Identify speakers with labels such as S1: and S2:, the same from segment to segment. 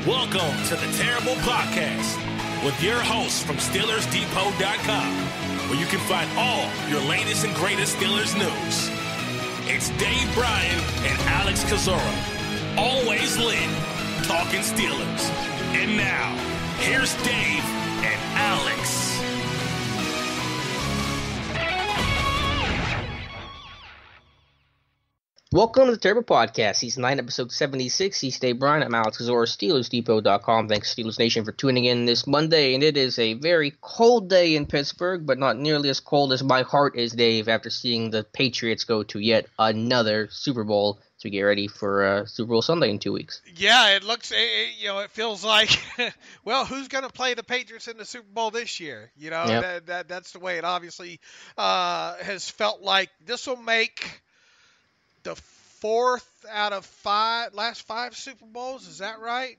S1: Welcome to the Terrible Podcast with your hosts from SteelersDepot.com, where you can find all your latest and greatest Steelers news. It's Dave Bryan and Alex Kozora, always lit, talking Steelers. And now, here's Dave and Alex.
S2: Welcome to the Terrible Podcast, Season 9, Episode 76. He's Dave Bryan. I'm Alex Kozora, SteelersDepot.com. Thanks, Steelers Nation, for tuning in this Monday. And it is a very cold day in Pittsburgh, but not nearly as cold as my heart is, Dave, after seeing the Patriots go to yet another Super Bowl as we get ready for Super Bowl Sunday in 2 weeks.
S3: Yeah, it looks, it feels like, well, who's going to play the Patriots in the Super Bowl this year?
S2: Yep.
S3: That's the way it obviously has felt like. This will make the fourth out of last five Super Bowls. Is that right?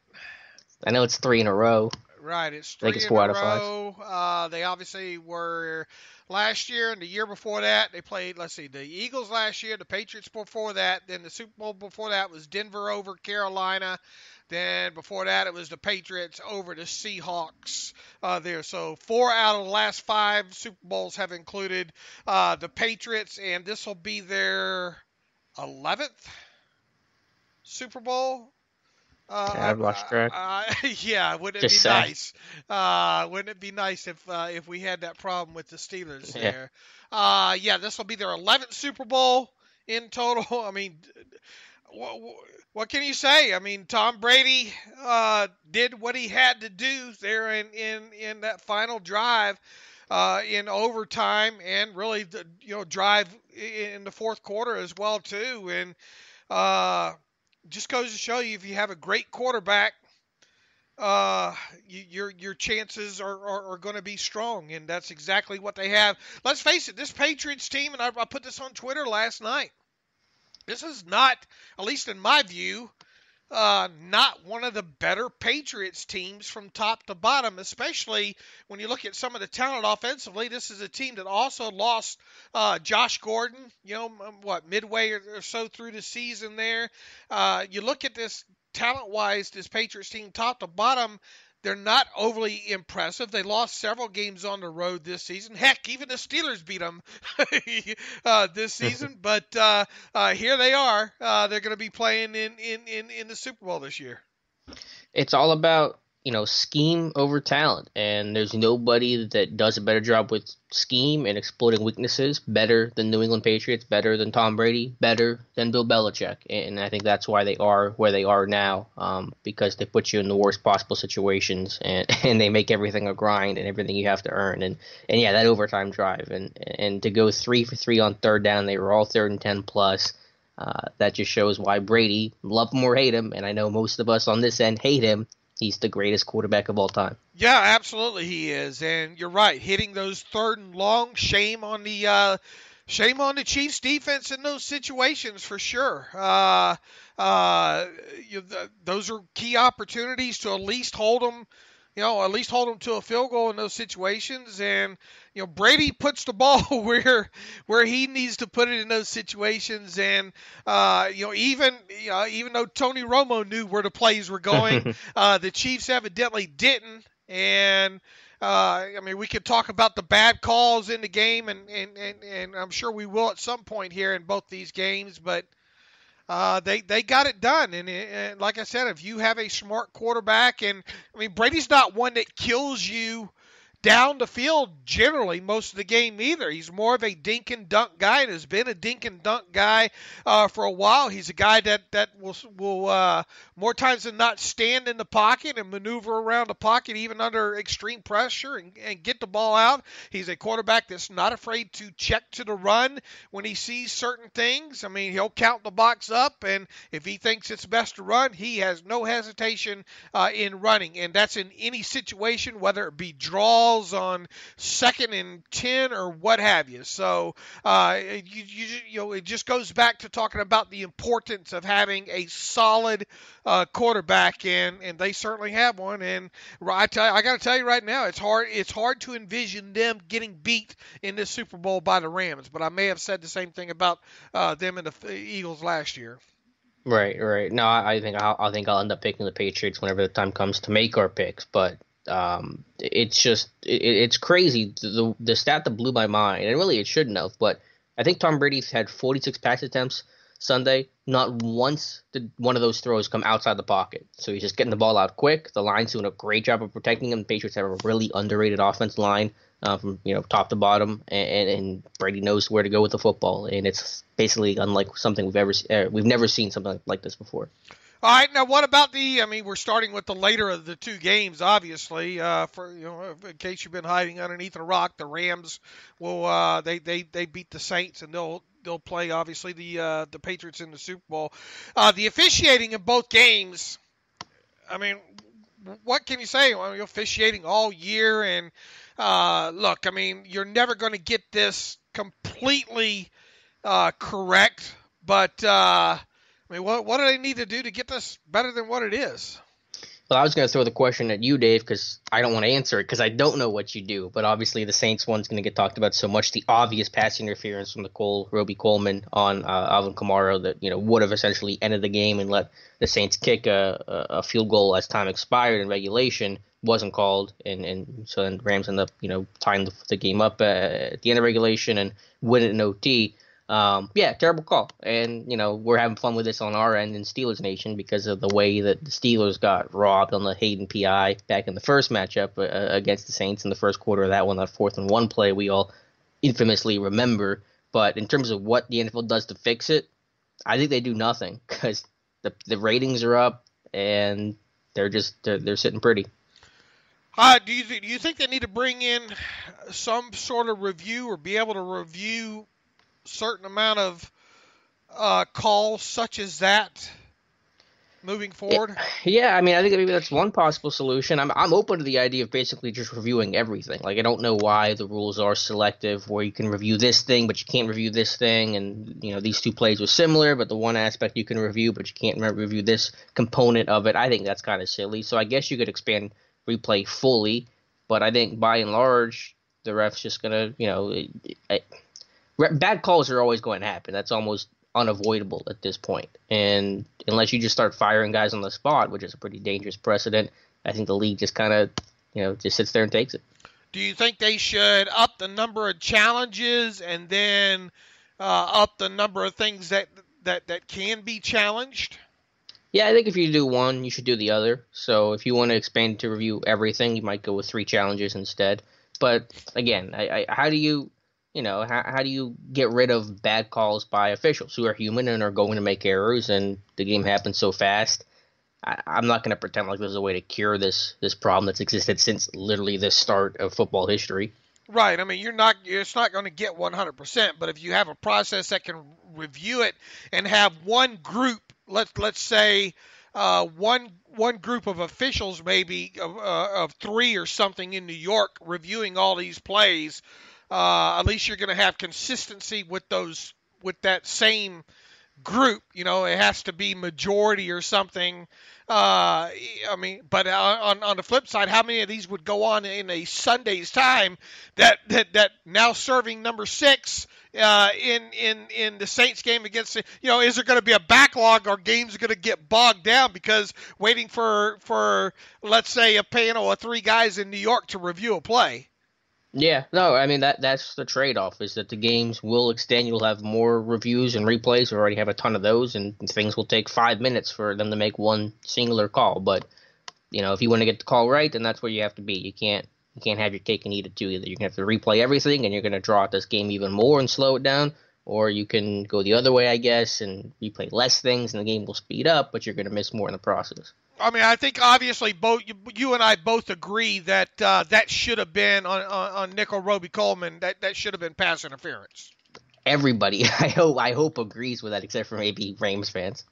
S2: I know it's 3 in a row.
S3: Right, it's 3
S2: I think it's
S3: in
S2: 4
S3: a
S2: out of 5.
S3: row. They obviously were last year and the year before that. They played, the Eagles last year, the Patriots before that. Then the Super Bowl before that was Denver over Carolina. Then before that, it was the Patriots over the Seahawks there. So 4 out of the last 5 Super Bowls have included the Patriots, and this will be their 11th Super Bowl.
S2: I've lost track.
S3: Yeah, wouldn't it be nice? Wouldn't it be nice if we had that problem with the Steelers there? Yeah, this will be their 11th Super Bowl in total. I mean, what can you say? I mean, Tom Brady did what he had to do there in that final drive in overtime, and really drive in the fourth quarter as well too. And just goes to show you, if you have a great quarterback, your chances are going to be strong, and that's exactly what they have. Let's face it, this Patriots team, and I put this on Twitter last night, this is not, at least in my view, not one of the better Patriots teams from top to bottom, especially when you look at some of the talent offensively. This is a team that also lost Josh Gordon, midway or so through the season there. You look at this talent-wise, this Patriots team top to bottom, they're not overly impressive. They lost several games on the road this season. Heck, even the Steelers beat them this season. But here they are. They're going to be playing in the Super Bowl this year.
S2: It's all about, scheme over talent, and there's nobody that does a better job with scheme and exploiting weaknesses better than New England Patriots, better than Tom Brady, better than Bill Belichick. And I think that's why they are where they are now, because they put you in the worst possible situations, and they make everything a grind and everything you have to earn. And yeah, that overtime drive and to go 3 for 3 on third down, they were all 3rd and 10 plus. That just shows why Brady, love him or hate him, and I know most of us on this end hate him, he's the greatest quarterback of all time.
S3: Yeah, absolutely he is. And you're right, hitting those 3rd and long, shame on the Chiefs defense in those situations for sure. Those are key opportunities to at least hold them to a field goal in those situations. And Brady puts the ball where he needs to put it in those situations. And even though Tony Romo knew where the plays were going, the Chiefs evidently didn't. And we could talk about the bad calls in the game, and I'm sure we will at some point here in both these games. But they got it done, and like I said, if you have a smart quarterback, and Brady's not one that kills you down the field generally most of the game either. He's more of a dink and dunk guy, and has been a dink and dunk guy for a while. He's a guy that will more times than not stand in the pocket and maneuver around the pocket even under extreme pressure and get the ball out. He's a quarterback that's not afraid to check to the run when he sees certain things. He'll count the box up, and if he thinks it's best to run, he has no hesitation in running, and that's in any situation, whether it be draws on 2nd and 10 or what have you. So it just goes back to talking about the importance of having a solid quarterback, and they certainly have one. And I got to tell you right now, it's hard to envision them getting beat in this Super Bowl by the Rams. But I may have said the same thing about them and the Eagles last year.
S2: Right, right. No, I think I'll end up picking the Patriots whenever the time comes to make our picks. But it's just it's crazy. The stat that blew my mind, and really it shouldn't have. But I think Tom Brady's had 46 pass attempts Sunday. Not once did one of those throws come outside the pocket. So he's just getting the ball out quick. The line's doing a great job of protecting him. The Patriots have a really underrated offense line from top to bottom, and Brady knows where to go with the football, and it's basically unlike something we've never seen something like this before.
S3: All right, now what about I mean, we're starting with the later of the two games, obviously. In case you've been hiding underneath a rock, the Rams will they beat the Saints, and they'll play obviously the Patriots in the Super Bowl. The officiating in both games, I mean, what can you say? Well, you're officiating all year, and look, I mean, you're never going to get this completely correct, but I mean, what do they need to do to get this better than what it is?
S2: Well, I was going to throw the question at you, Dave, because I don't want to answer it because I don't know what you do. But obviously, the Saints one's going to get talked about so much. The obvious pass interference from the Roby Coleman on Alvin Kamara that would have essentially ended the game and let the Saints kick a field goal as time expired in regulation wasn't called, and so then Rams end up tying the game up at the end of regulation and win it in OT. Yeah, terrible call. And, we're having fun with this on our end in Steelers Nation because of the way that the Steelers got robbed on the Hayden PI back in the first matchup against the Saints in the first quarter of that one, that 4th-and-1 play we all infamously remember. But in terms of what the NFL does to fix it, I think they do nothing because the ratings are up and they're sitting pretty.
S3: Do you think they need to bring in some sort of review or be able to review certain amount of calls such as that moving forward?
S2: Yeah, I mean, I think maybe that's one possible solution. I'm open to the idea of basically just reviewing everything. Like, I don't know why the rules are selective, where you can review this thing, but you can't review this thing, and these two plays were similar, but the one aspect you can review, but you can't review this component of it. I think that's kind of silly. So I guess you could expand replay fully, but I think by and large, the ref's just gonna, bad calls are always going to happen. That's almost unavoidable at this point. And unless you just start firing guys on the spot, which is a pretty dangerous precedent, I think the league just kind of, just sits there and takes it.
S3: Do you think they should up the number of challenges and then up the number of things that can be challenged?
S2: Yeah, I think if you do one, you should do the other. So if you want to expand to review everything, you might go with 3 challenges instead. But again, how do you how do you get rid of bad calls by officials who are human and are going to make errors, and the game happens so fast? I'm not going to pretend like there's a way to cure this problem that's existed since literally the start of football history.
S3: Right. I mean, it's not going to get 100%, but if you have a process that can review it and have one group, let's say one group of officials, maybe of 3 or something in New York, reviewing all these plays. At least you're going to have consistency with that same group. It has to be majority or something. I mean, but on the flip side, how many of these would go on in a Sunday's time that now serving number 6 in the Saints game against is there going to be a backlog, or games are going to get bogged down because waiting for let's say a panel of 3 guys in New York to review a play?
S2: Yeah, no, I mean that's the trade-off, is that the games will extend. You'll have more reviews and replays. We already have a ton of those, and things will take 5 minutes for them to make one singular call. But if you want to get the call right, then that's where you have to be. You can't have your cake and eat it too. Either you're gonna have to replay everything, and you're gonna draw out this game even more and slow it down, or you can go the other way, I guess, and replay less things, and the game will speed up, but you're gonna miss more in the process.
S3: I mean, I think obviously both you and I both agree that that should have been on Nickel Roby Coleman. That should have been pass interference.
S2: Everybody, I hope agrees with that, except for maybe Rams fans.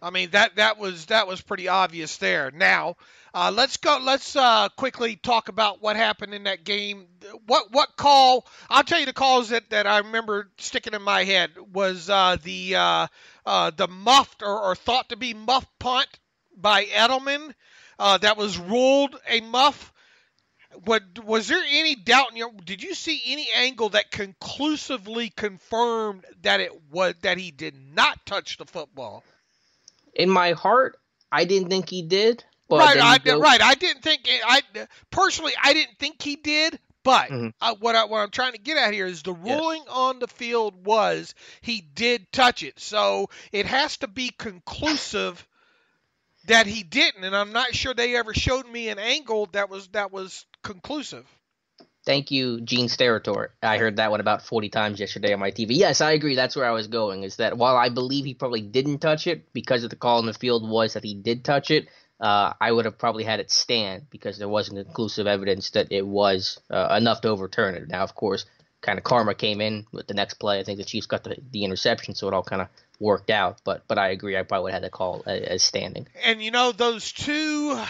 S3: I mean, that was pretty obvious there. Now, let's quickly talk about what happened in that game. What call? I'll tell you the calls that I remember sticking in my head was the muffed or thought to be muffed punt by Edelman that was ruled a muff. Was there any doubt? Did you see any angle that conclusively confirmed that that he did not touch the football?
S2: In my heart, I didn't think he did. But
S3: Right,
S2: then
S3: I didn't think. I didn't think he did. But
S2: Mhm.
S3: what I'm trying to get at here is the
S2: Yes.
S3: ruling on the field was he did touch it. So it has to be conclusive that he didn't, and I'm not sure they ever showed me an angle that was conclusive.
S2: Thank you, Gene Steratore. I heard that one about 40 times yesterday on my TV. Yes, I agree. That's where I was going, is that while I believe he probably didn't touch it because of the call in the field was that he did touch it, I would have probably had it stand because there wasn't conclusive evidence that it was enough to overturn it. Now, of course, kind of karma came in with the next play. I think the Chiefs got the interception, so it all kind of worked out. But I agree. I probably would have had the call as standing.
S3: And those two,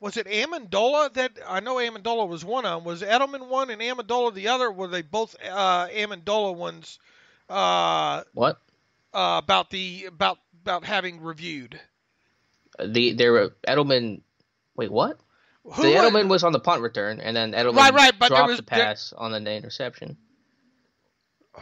S3: was it Amendola that I know Amendola was one of them? Was Edelman one and Amendola the other? Were they both Amendola ones?
S2: What?
S3: About having reviewed.
S2: There were Edelman. Wait, what? Edelman was on the punt return, and then Edelman
S3: but
S2: dropped the pass on the interception.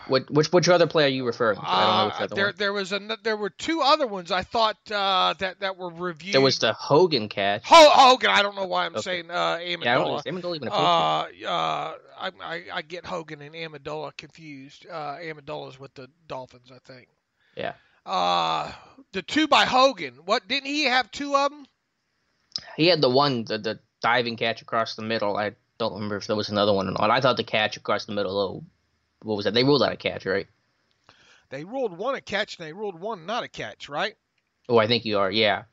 S2: Which other play are you referring to? I don't know which other one.
S3: There were two other ones I thought that were reviewed.
S2: There was the Hogan catch.
S3: Hogan. I don't know why I'm saying Amendola.
S2: Yeah, is Amendola even a coach?
S3: I get Hogan and Amendola confused. Amendola's with the Dolphins, I think.
S2: Yeah.
S3: The two by Hogan. What, didn't he have two of them?
S2: He had the diving catch across the middle. I don't remember if there was another one or not. I thought the catch across the middle, though, what was that? They ruled out a catch, right?
S3: They ruled one a catch and they ruled one not a catch, right?
S2: Oh, I think you are. Yeah.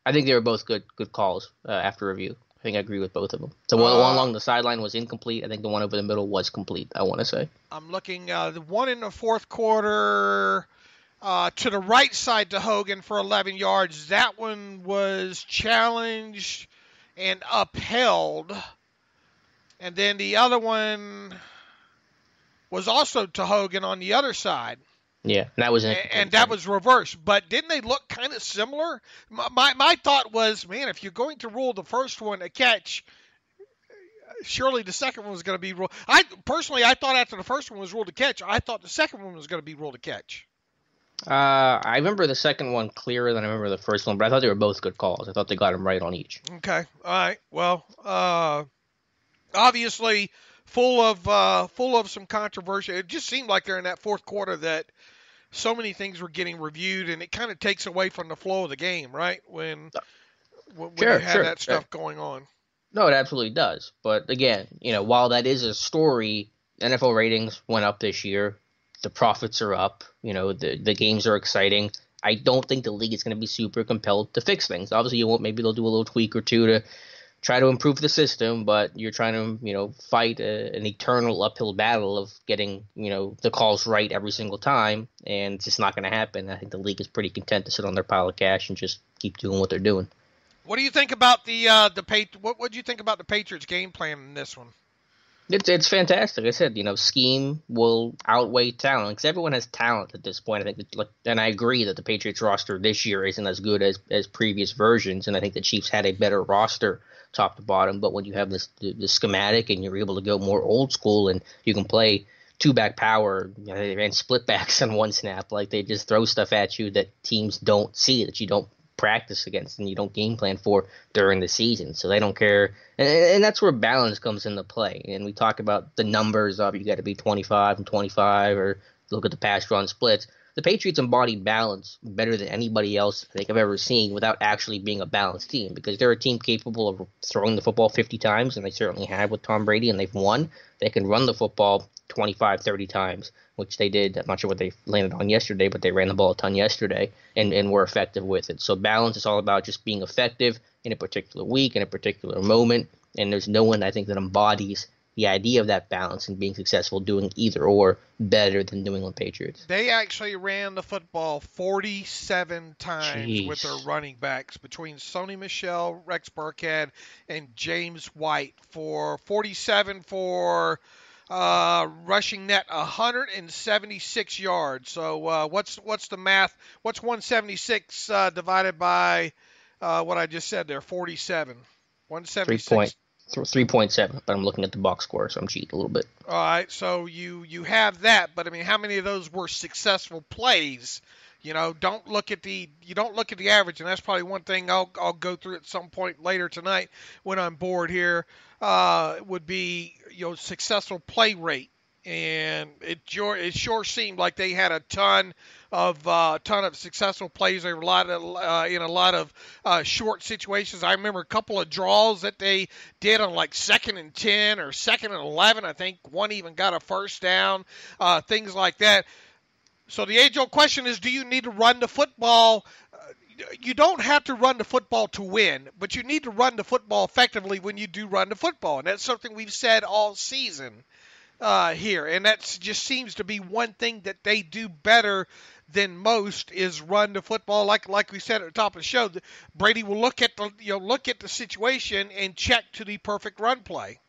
S2: I think they were both good calls after review. I think I agree with both of them. So the one along the sideline was incomplete. I think the one over the middle was complete, I want to say.
S3: I'm looking, the one in the fourth quarter to the right side to Hogan for 11 yards. That one was challenged and upheld. And then the other one was also to Hogan on the other side.
S2: Yeah, and that was
S3: that was reversed. But didn't they look kind of similar? My thought was, man, if you're going to rule the first one a catch, surely the second one was going to be ruled. I thought after the first one was ruled a catch, I thought the second one was going to be ruled a catch.
S2: I remember the second one clearer than I remember the first one, but I thought they were both good calls. I thought they got them right on each.
S3: Okay, all right. Well, obviously full of some controversy. It just seemed like they're in that fourth quarter that so many things were getting reviewed, and it kind of takes away from the flow of the game, right? When you have that stuff going on.
S2: No, it absolutely does. But again, while that is a story, NFL ratings went up this year. The profits are up. The games are exciting. I don't think the league is going to be super compelled to fix things. Obviously, maybe they'll do a little tweak or two to try to improve the system, but you're trying to, fight an eternal uphill battle of getting, the calls right every single time, and it's just not going to happen. I think the league is pretty content to sit on their pile of cash and just keep doing what they're doing.
S3: What do you think about what do you think about the Patriots' game plan in this one?
S2: It's fantastic. I said, scheme will outweigh talent because everyone has talent at this point. I think, and I agree that the Patriots roster this year isn't as good as previous versions, and I think the Chiefs had a better roster top to bottom. But when you have this schematic and you're able to go more old school and you can play two-back power, they ran split backs on one snap. Like, they just throw stuff at you that teams don't see, that you don't practice against and you don't game plan for during the season. So they don't care. And that's where balance comes into play. And we talk about the numbers of you got to be 25 and 25 or look at the pass run splits. The Patriots embody balance better than anybody else I think I've ever seen without actually being a balanced team, because they're a team capable of throwing the football 50 times, and they certainly have with Tom Brady, and they've won. They can run the football 25, 30 times, which they did. I'm not sure what they landed on yesterday, but they ran the ball a ton yesterday and were effective with it. So balance is all about just being effective in a particular week, in a particular moment, and there's no one I think that embodies the idea of that balance and being successful doing either or better than New England Patriots.
S3: They actually ran the football 47 times with their running backs between Sony Michel, Rex Burkhead, and James White for 47 for rushing net 176 yards. So what's the math? What's 176 divided by what I just said there? 47. 176.
S2: 3.7, but I'm looking at the box score, so I'm cheating a little bit.
S3: All right, so you have that, but I mean, how many of those were successful plays? Don't look at the average, and that's probably one thing I'll go through at some point later tonight when I'm bored here. Would be successful play rate, and it sure seemed like they had a ton of successful plays. They were in a lot of short situations. I remember a couple of draws that they did on like 2nd and 10 or 2nd and 11. I think one even got a first down, things like that. So the age-old question is, do you need to run the football? You don't have to run the football to win, but you need to run the football effectively when you do run the football. And that's something we've said all season here. And that just seems to be one thing that they do better than most is run the football. Like we said at the top of the show, Brady will look at the situation and check to the perfect run play.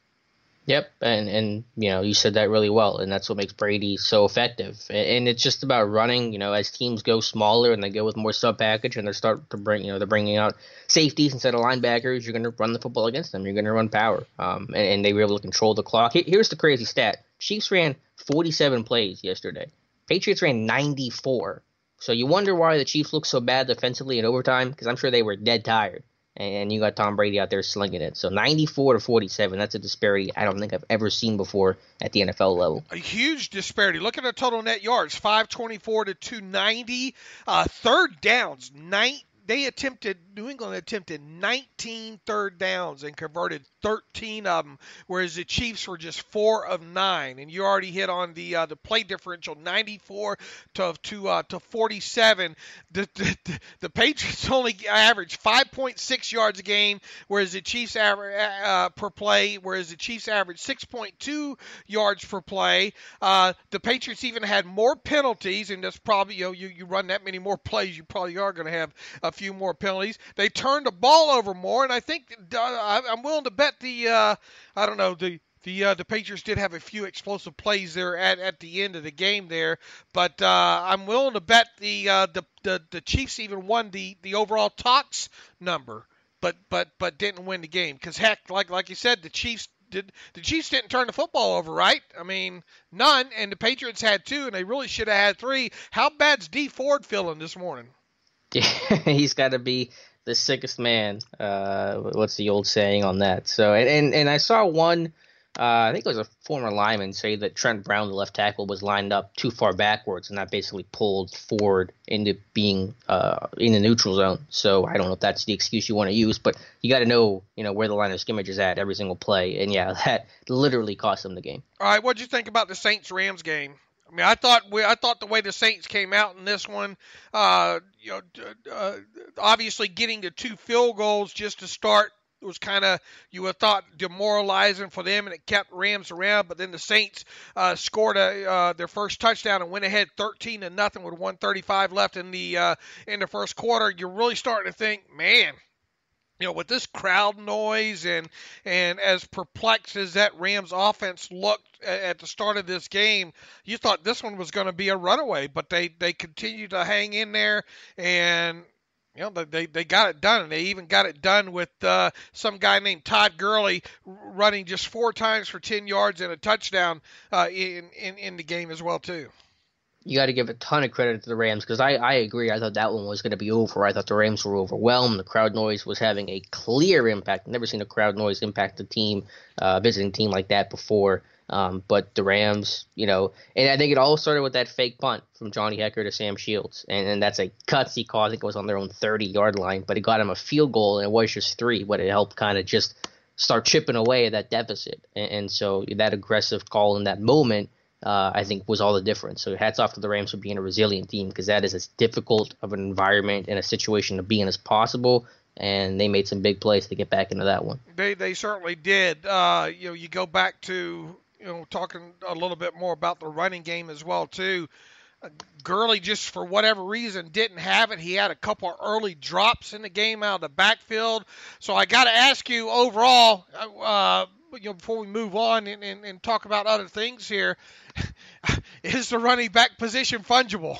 S2: Yep, and you said that really well, and that's what makes Brady so effective. And it's just about running. As teams go smaller and they go with more sub package, and they're bringing out safeties instead of linebackers. You're going to run the football against them. You're going to run power, and they were able to control the clock. Here's the crazy stat: Chiefs ran 47 plays yesterday. Patriots ran 94. So you wonder why the Chiefs look so bad defensively in overtime, because I'm sure they were dead tired. And you got Tom Brady out there slinging it. So 94 to 47, that's a disparity I don't think I've ever seen before at the NFL level.
S3: A huge disparity. Look at the total net yards, 524 to 290. Third downs, New England attempted 19 third downs and converted 13 of them, whereas the Chiefs were just 4 of 9. And you already hit on the play differential, 94 to 47. The Patriots only averaged 5.6 yards a game, whereas the Chiefs per play, whereas the Chiefs averaged 6.2 yards per play. The Patriots even had more penalties, and that's probably you run that many more plays, you probably are going to have a few more penalties. They turned the ball over more, and I think I'm willing to bet the Patriots did have a few explosive plays there at the end of the game there, but I'm willing to bet the Chiefs even won the overall tox number, but didn't win the game because heck, like you said, the Chiefs didn't turn the football over, right? I mean, none, and the Patriots had 2, and they really should have had 3. How bad's D Ford feeling this morning?
S2: He's got to be the sickest man. What's the old saying on that? So, and I saw one, I think it was a former lineman, say that Trent Brown, the left tackle, was lined up too far backwards, and that basically pulled Ford into being in the neutral zone. So I don't know if that's the excuse you want to use, but you got to know, where the line of scrimmage is at every single play. And yeah, that literally cost them the game.
S3: All right, what'd you think about the Saints-Rams game? I mean, I thought the way the Saints came out in this one, obviously getting the 2 field goals just to start was kind of, you would have thought, demoralizing for them, and it kept Rams around. But then the Saints scored their first touchdown and went ahead 13-0 with 1:35 left in the first quarter. You're really starting to think, man, with this crowd noise and as perplexed as that Rams offense looked at the start of this game, you thought this one was going to be a runaway, but they continued to hang in there, and they got it done, and they even got it done with some guy named Todd Gurley running just 4 times for 10 yards and a touchdown in the game as well too.
S2: You got to give a ton of credit to the Rams because I agree. I thought that one was going to be over. I thought the Rams were overwhelmed. The crowd noise was having a clear impact. I've never seen a crowd noise impact a team, visiting team like that before. But the Rams, and I think it all started with that fake punt from Johnny Hecker to Sam Shields. And that's a gutsy call. I think it was on their own 30-yard line. But it got him a field goal, and it was just 3. But it helped kind of just start chipping away at that deficit. And so that aggressive call in that moment, I think, was all the difference. So hats off to the Rams for being a resilient team because that is as difficult of an environment and a situation to be in as possible. And they made some big plays to get back into that one.
S3: They certainly did. You go back to talking a little bit more about the running game as well too. Gurley, just for whatever reason, didn't have it. He had a couple of early drops in the game out of the backfield. So I got to ask you overall, before we move on and talk about other things here, is the running back position fungible?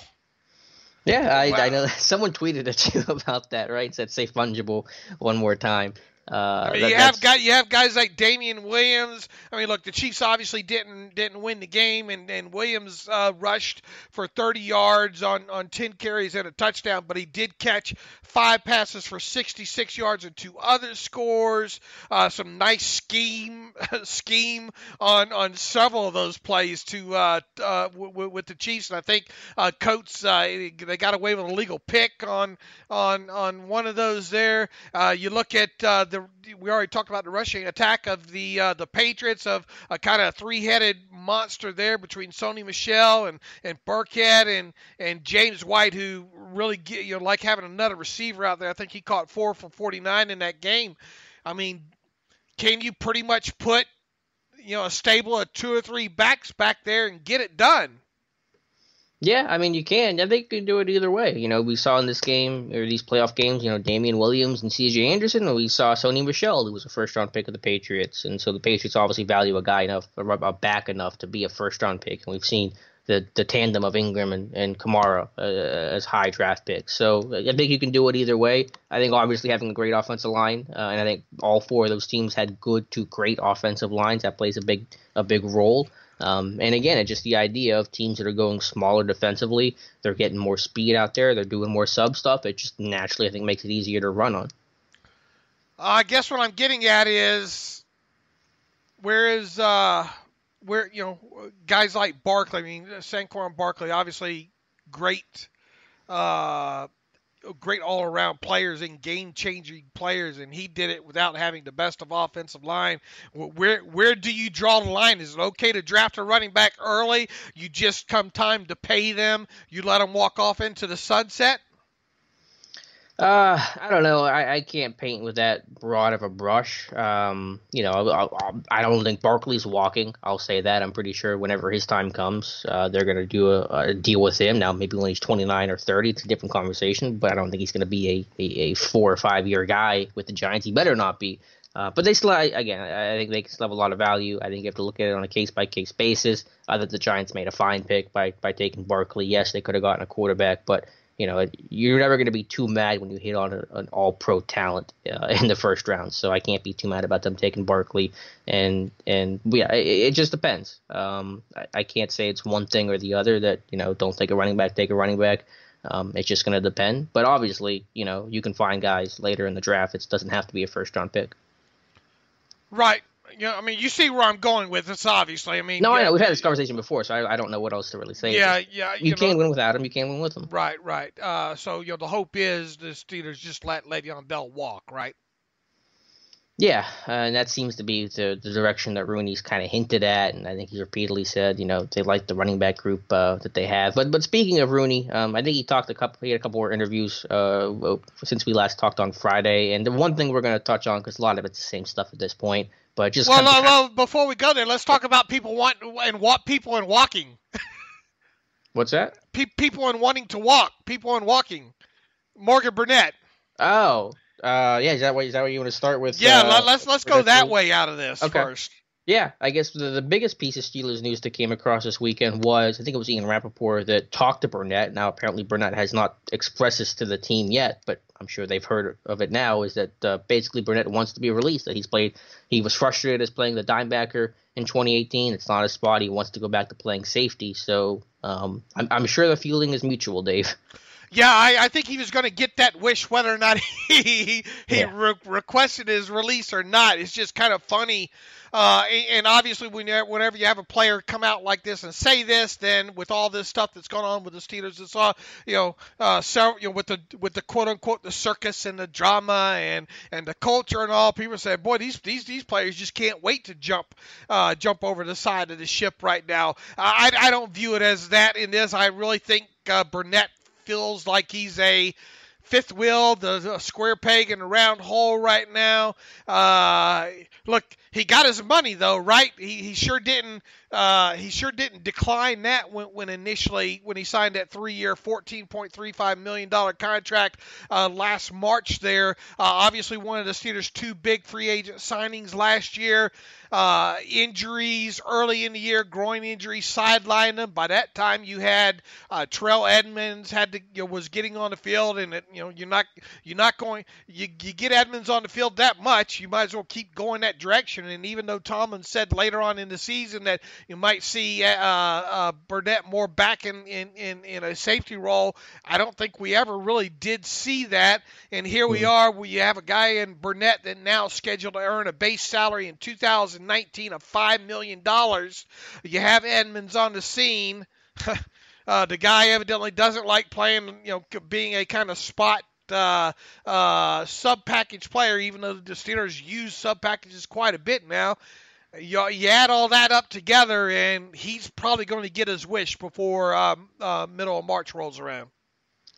S2: Yeah, I know. Someone tweeted at you about that, right? Said say fungible one more time.
S3: I mean, you have guys like Damian Williams. I mean, look, the Chiefs obviously didn't win the game, and Williams rushed for 30 yards on 10 carries and a touchdown, but he did catch 5 passes for 66 yards and 2 other scores. Some nice scheme on several of those plays with the Chiefs, and I think Coates they got away with a legal pick on one of those there. You look at we already talked about the rushing attack of the Patriots, of a kind of 3-headed monster there between Sony Michel and Burkhead and James White, who really like having another receiver out there. I think he caught 4 for 49 in that game. I mean, can you pretty much put a stable of 2 or 3 backs back there and get it done?
S2: Yeah, I mean, you can. I think you can do it either way. We saw in this game, or these playoff games, Damian Williams and C.J. Anderson, and we saw Sony Michel, who was a first-round pick of the Patriots. And so the Patriots obviously value a guy enough, a back enough to be a first-round pick. And we've seen the tandem of Ingram and Kamara as high draft picks. So I think you can do it either way. I think obviously having a great offensive line, and I think all 4 of those teams had good to great offensive lines. That plays a big role. And again, it's just the idea of teams that are going smaller defensively. They're getting more speed out there. They're doing more sub stuff. It just naturally, I think, makes it easier to run on.
S3: I guess what I'm getting at is where guys like Barkley. I mean, Saquon Barkley, obviously great all-around players and game-changing players, and he did it without having the best of offensive line. Where do you draw the line? Is it okay to draft a running back early? You just come time to pay them, you let them walk off into the sunset?
S2: I don't know. I can't paint with that broad of a brush. I don't think Barkley's walking. I'll say that. I'm pretty sure whenever his time comes, they're going to do a deal with him. Now, maybe when he's 29 or 30, it's a different conversation, but I don't think he's going to be a 4 or 5 year guy with the Giants. He better not be. But they still, again, I think they still have a lot of value. I think you have to look at it on a case-by-case basis. That the Giants made a fine pick by taking Barkley. Yes, they could have gotten a quarterback, but you're never going to be too mad when you hit on an all-pro talent in the first round. So I can't be too mad about them taking Barkley. And yeah, it just depends. I can't say it's one thing or the other that, don't take a running back, take a running back. It's just going to depend. But obviously, you can find guys later in the draft. It doesn't have to be a first-round pick.
S3: Right. I mean, you see where I'm going with this, obviously. I mean,
S2: no, I know. We've had this conversation before, so I don't know what else to really say.
S3: Yeah.
S2: You can't win without him. You can't win with him.
S3: Right. So, the hope is the Steelers just let Le'Veon Bell walk, right?
S2: Yeah, and that seems to be the direction that Rooney's kind of hinted at, and I think he's repeatedly said, they like the running back group that they have. But speaking of Rooney, I think he had a couple more interviews since we last talked on Friday, and the one thing we're going to touch on, because a lot of it's the same stuff at this point, but just
S3: before we go there, let's talk about people and walking.
S2: What's that?
S3: People and wanting to walk. People and walking. Morgan Burnett.
S2: Oh. Yeah, is that what you want to start with?
S3: Yeah, let's go that way out of this first.
S2: Yeah, I guess the biggest piece of Steelers news that came across this weekend was, I think it was Ian Rappaport that talked to Burnett. Now, apparently Burnett has not expressed this to the team yet, but I'm sure they've heard of it now, is that basically Burnett wants to be released, that he was frustrated as playing the dimebacker in 2018. It's not his spot. He wants to go back to playing safety. So I'm sure the feeling is mutual, Dave.
S3: Yeah, I think he was going to get that wish whether or not he requested his release or not. It's just kind of funny. And obviously, whenever you have a player come out like this and say this, then with all this stuff that's going on with the Steelers, it's all with the quote unquote the circus and the drama and the culture and all. People say, boy, these players just can't wait to jump over the side of the ship right now. I don't view it as that in this. I really think Burnett feels like he's a fifth wheel, the square peg in a round hole right now. Look, he got his money though, right? He sure didn't he sure didn't decline that when he signed that 3-year, $14.35 million contract last March there. Obviously, one of the Steelers' two big free agent signings last year. Injuries early in the year, groin injuries sidelined him. By that time, you had Terrell Edmonds was getting on the field, and you get Edmonds on the field that much, you might as well keep going that direction. And even though Tomlin said later on in the season that you might see Burnett more back in a safety role, I don't think we ever really did see that. And here we are, where you have a guy in Burnett that now scheduled to earn a base salary in 2019 of $5 million. You have Edmonds on the scene. The guy evidently doesn't like playing, being a kind of spot sub-package player, even though the Steelers use sub-packages quite a bit now. You add all that up together, and he's probably going to get his wish before middle of March rolls around.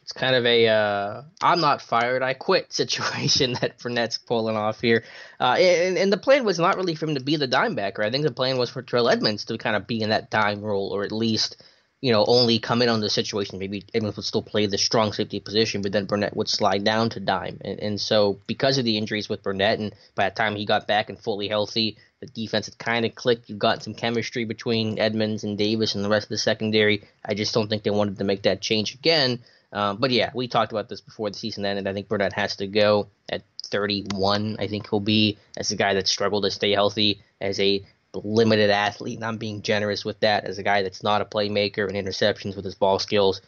S2: It's kind of a I'm not fired, I quit situation that Burnett's pulling off here. And the plan was not really for him to be the dime backer. I think the plan was for Terrell Edmonds to kind of be in that dime role, or at least, only come in on the situation. Maybe Edmonds would still play the strong safety position, but then Burnett would slide down to dime. And so because of the injuries with Burnett, and by the time he got back and fully healthy, the defense had kind of clicked. You've gotten some chemistry between Edmonds and Davis and the rest of the secondary. I just don't think they wanted to make that change again. But yeah, we talked about this before the season ended. I think Burnett has to go at 31. I think he'll be, as a guy that struggled to stay healthy, as a limited athlete, and I'm being generous with that, as a guy that's not a playmaker and interceptions with his ball skills.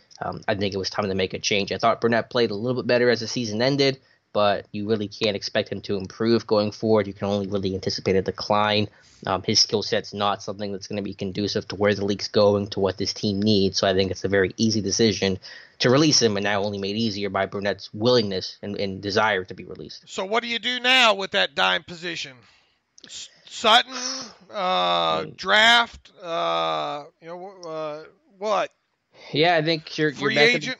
S2: I think it was time to make a change. I thought Burnett played a little bit better as the season ended, but you really can't expect him to improve going forward. You can only really anticipate a decline. His skill set's not something that's going to be conducive to where the league's going, to what this team needs. So I think it's a very easy decision to release him, and now only made easier by Burnett's willingness and desire to be released.
S3: So what do you do now with that dime position? Sutton, draft, what?
S2: Yeah, I think you're
S3: free
S2: back
S3: agent.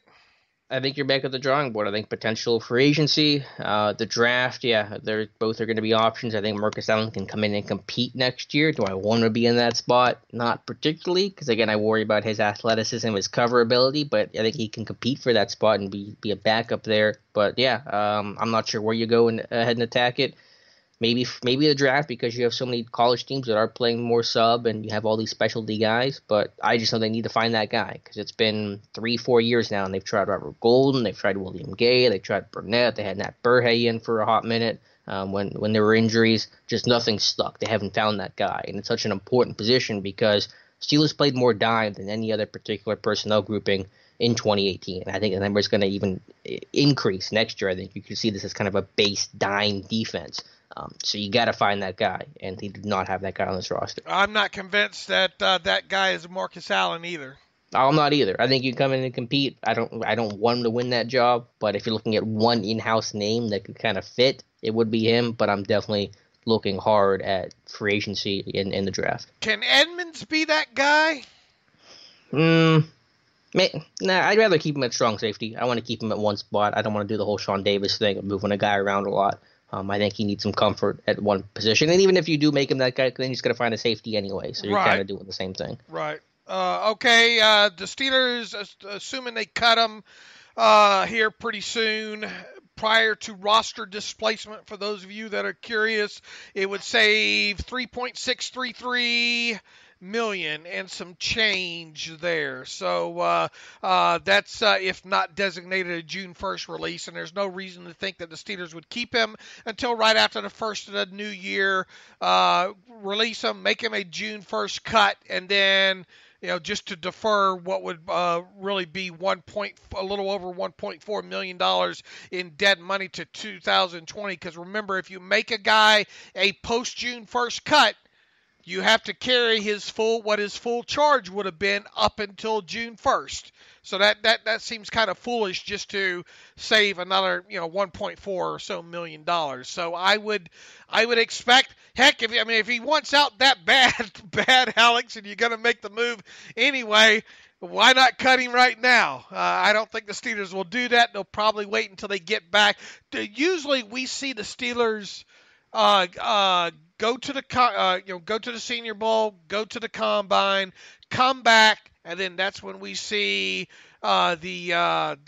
S2: I think you're back at the drawing board. I think potential free agency, the draft, they're both are going to be options. I think Marcus Allen can come in and compete next year. Do I want to be in that spot? Not particularly, because again, I worry about his athleticism, his cover ability, but I think he can compete for that spot and be a backup there. But I'm not sure where you go ahead and attack it. Maybe the draft, because you have so many college teams that are playing more sub and you have all these specialty guys. But I just know they need to find that guy, because it's been 3-4 years now, and they've tried Robert Golden, they've tried William Gay, they tried Burnett, they had Nat Burhay in for a hot minute when there were injuries. Just nothing stuck. They haven't found that guy, and it's such an important position because Steelers played more dime than any other particular personnel grouping in 2018. And I think the number is going to even increase next year. I think you can see this as kind of a base dime defense. So you got to find that guy, and he did not have that guy on this roster.
S3: I'm not convinced that that guy is Marcus Allen either.
S2: I'm not either. I think you come in and compete. I don't want him to win that job, but if you're looking at one in-house name that could kind of fit, it would be him. But I'm definitely looking hard at free agency in the draft.
S3: Can Edmonds be that guy?
S2: Nah, I'd rather keep him at strong safety. I want to keep him at one spot. I don't want to do the whole Sean Davis thing of moving a guy around a lot. I think he needs some comfort at one position. And even if you do make him that guy, then he's going to find a safety anyway. So you're kind of doing the same thing.
S3: Right. Okay. The Steelers, assuming they cut him here pretty soon, prior to roster displacement, for those of you that are curious, it would save $3.633 million and some change there. So that's if not designated a June 1st release, and there's no reason to think that the Steelers would keep him until right after the first of the new year. Release him, make him a June 1st cut, and then just to defer what would really be a little over $1.4 million in dead money to 2020. Because remember, if you make a guy a post-June 1st cut, you have to carry what his full charge would have been up until June 1st. So that seems kind of foolish just to save another, $1.4 or so million. So I would expect, heck, if he wants out that bad, Alex, and you're going to make the move anyway, why not cut him right now? I don't think the Steelers will do that. They'll probably wait until they get back. Usually we see the Steelers Go to the go to the Senior Bowl, go to the Combine, come back, and then that's when we see the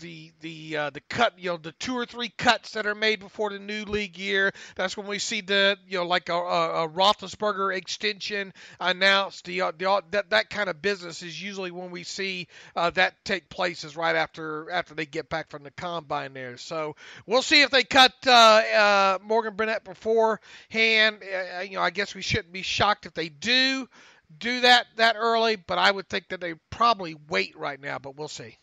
S3: cut, the 2 or 3 cuts that are made before the new league year. That's when we see the like a Roethlisberger extension announced. That kind of business is usually when we see that take place, is right after they get back from the Combine there. So we'll see if they cut Morgan Burnett beforehand. I guess we shouldn't be shocked if they do that early, but I would think that they probably wait right now, but we'll see.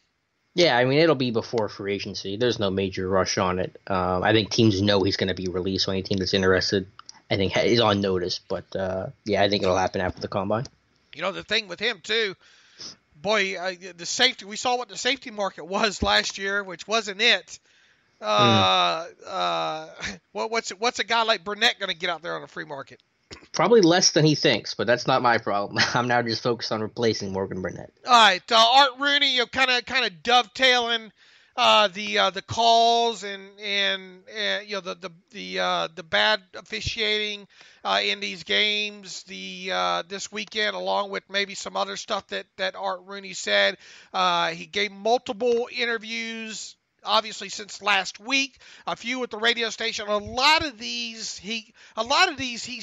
S2: Yeah, I mean, it'll be before free agency. There's no major rush on it. I think teams know he's going to be released, so any team that's interested, I think, is on notice. But, yeah, I think it'll happen after the Combine.
S3: The thing with him, too, boy, the safety, we saw what the safety market was last year, which wasn't it. What's a guy like Burnett going to get out there on the free market?
S2: Probably less than he thinks, but that's not my problem. I'm now just focused on replacing Morgan Burnett.
S3: All right, Art Rooney, kind of dovetailing the calls and the bad officiating in these games this weekend, along with maybe some other stuff that Art Rooney said. He gave multiple interviews, obviously, since last week, a few at the radio station. A lot of these he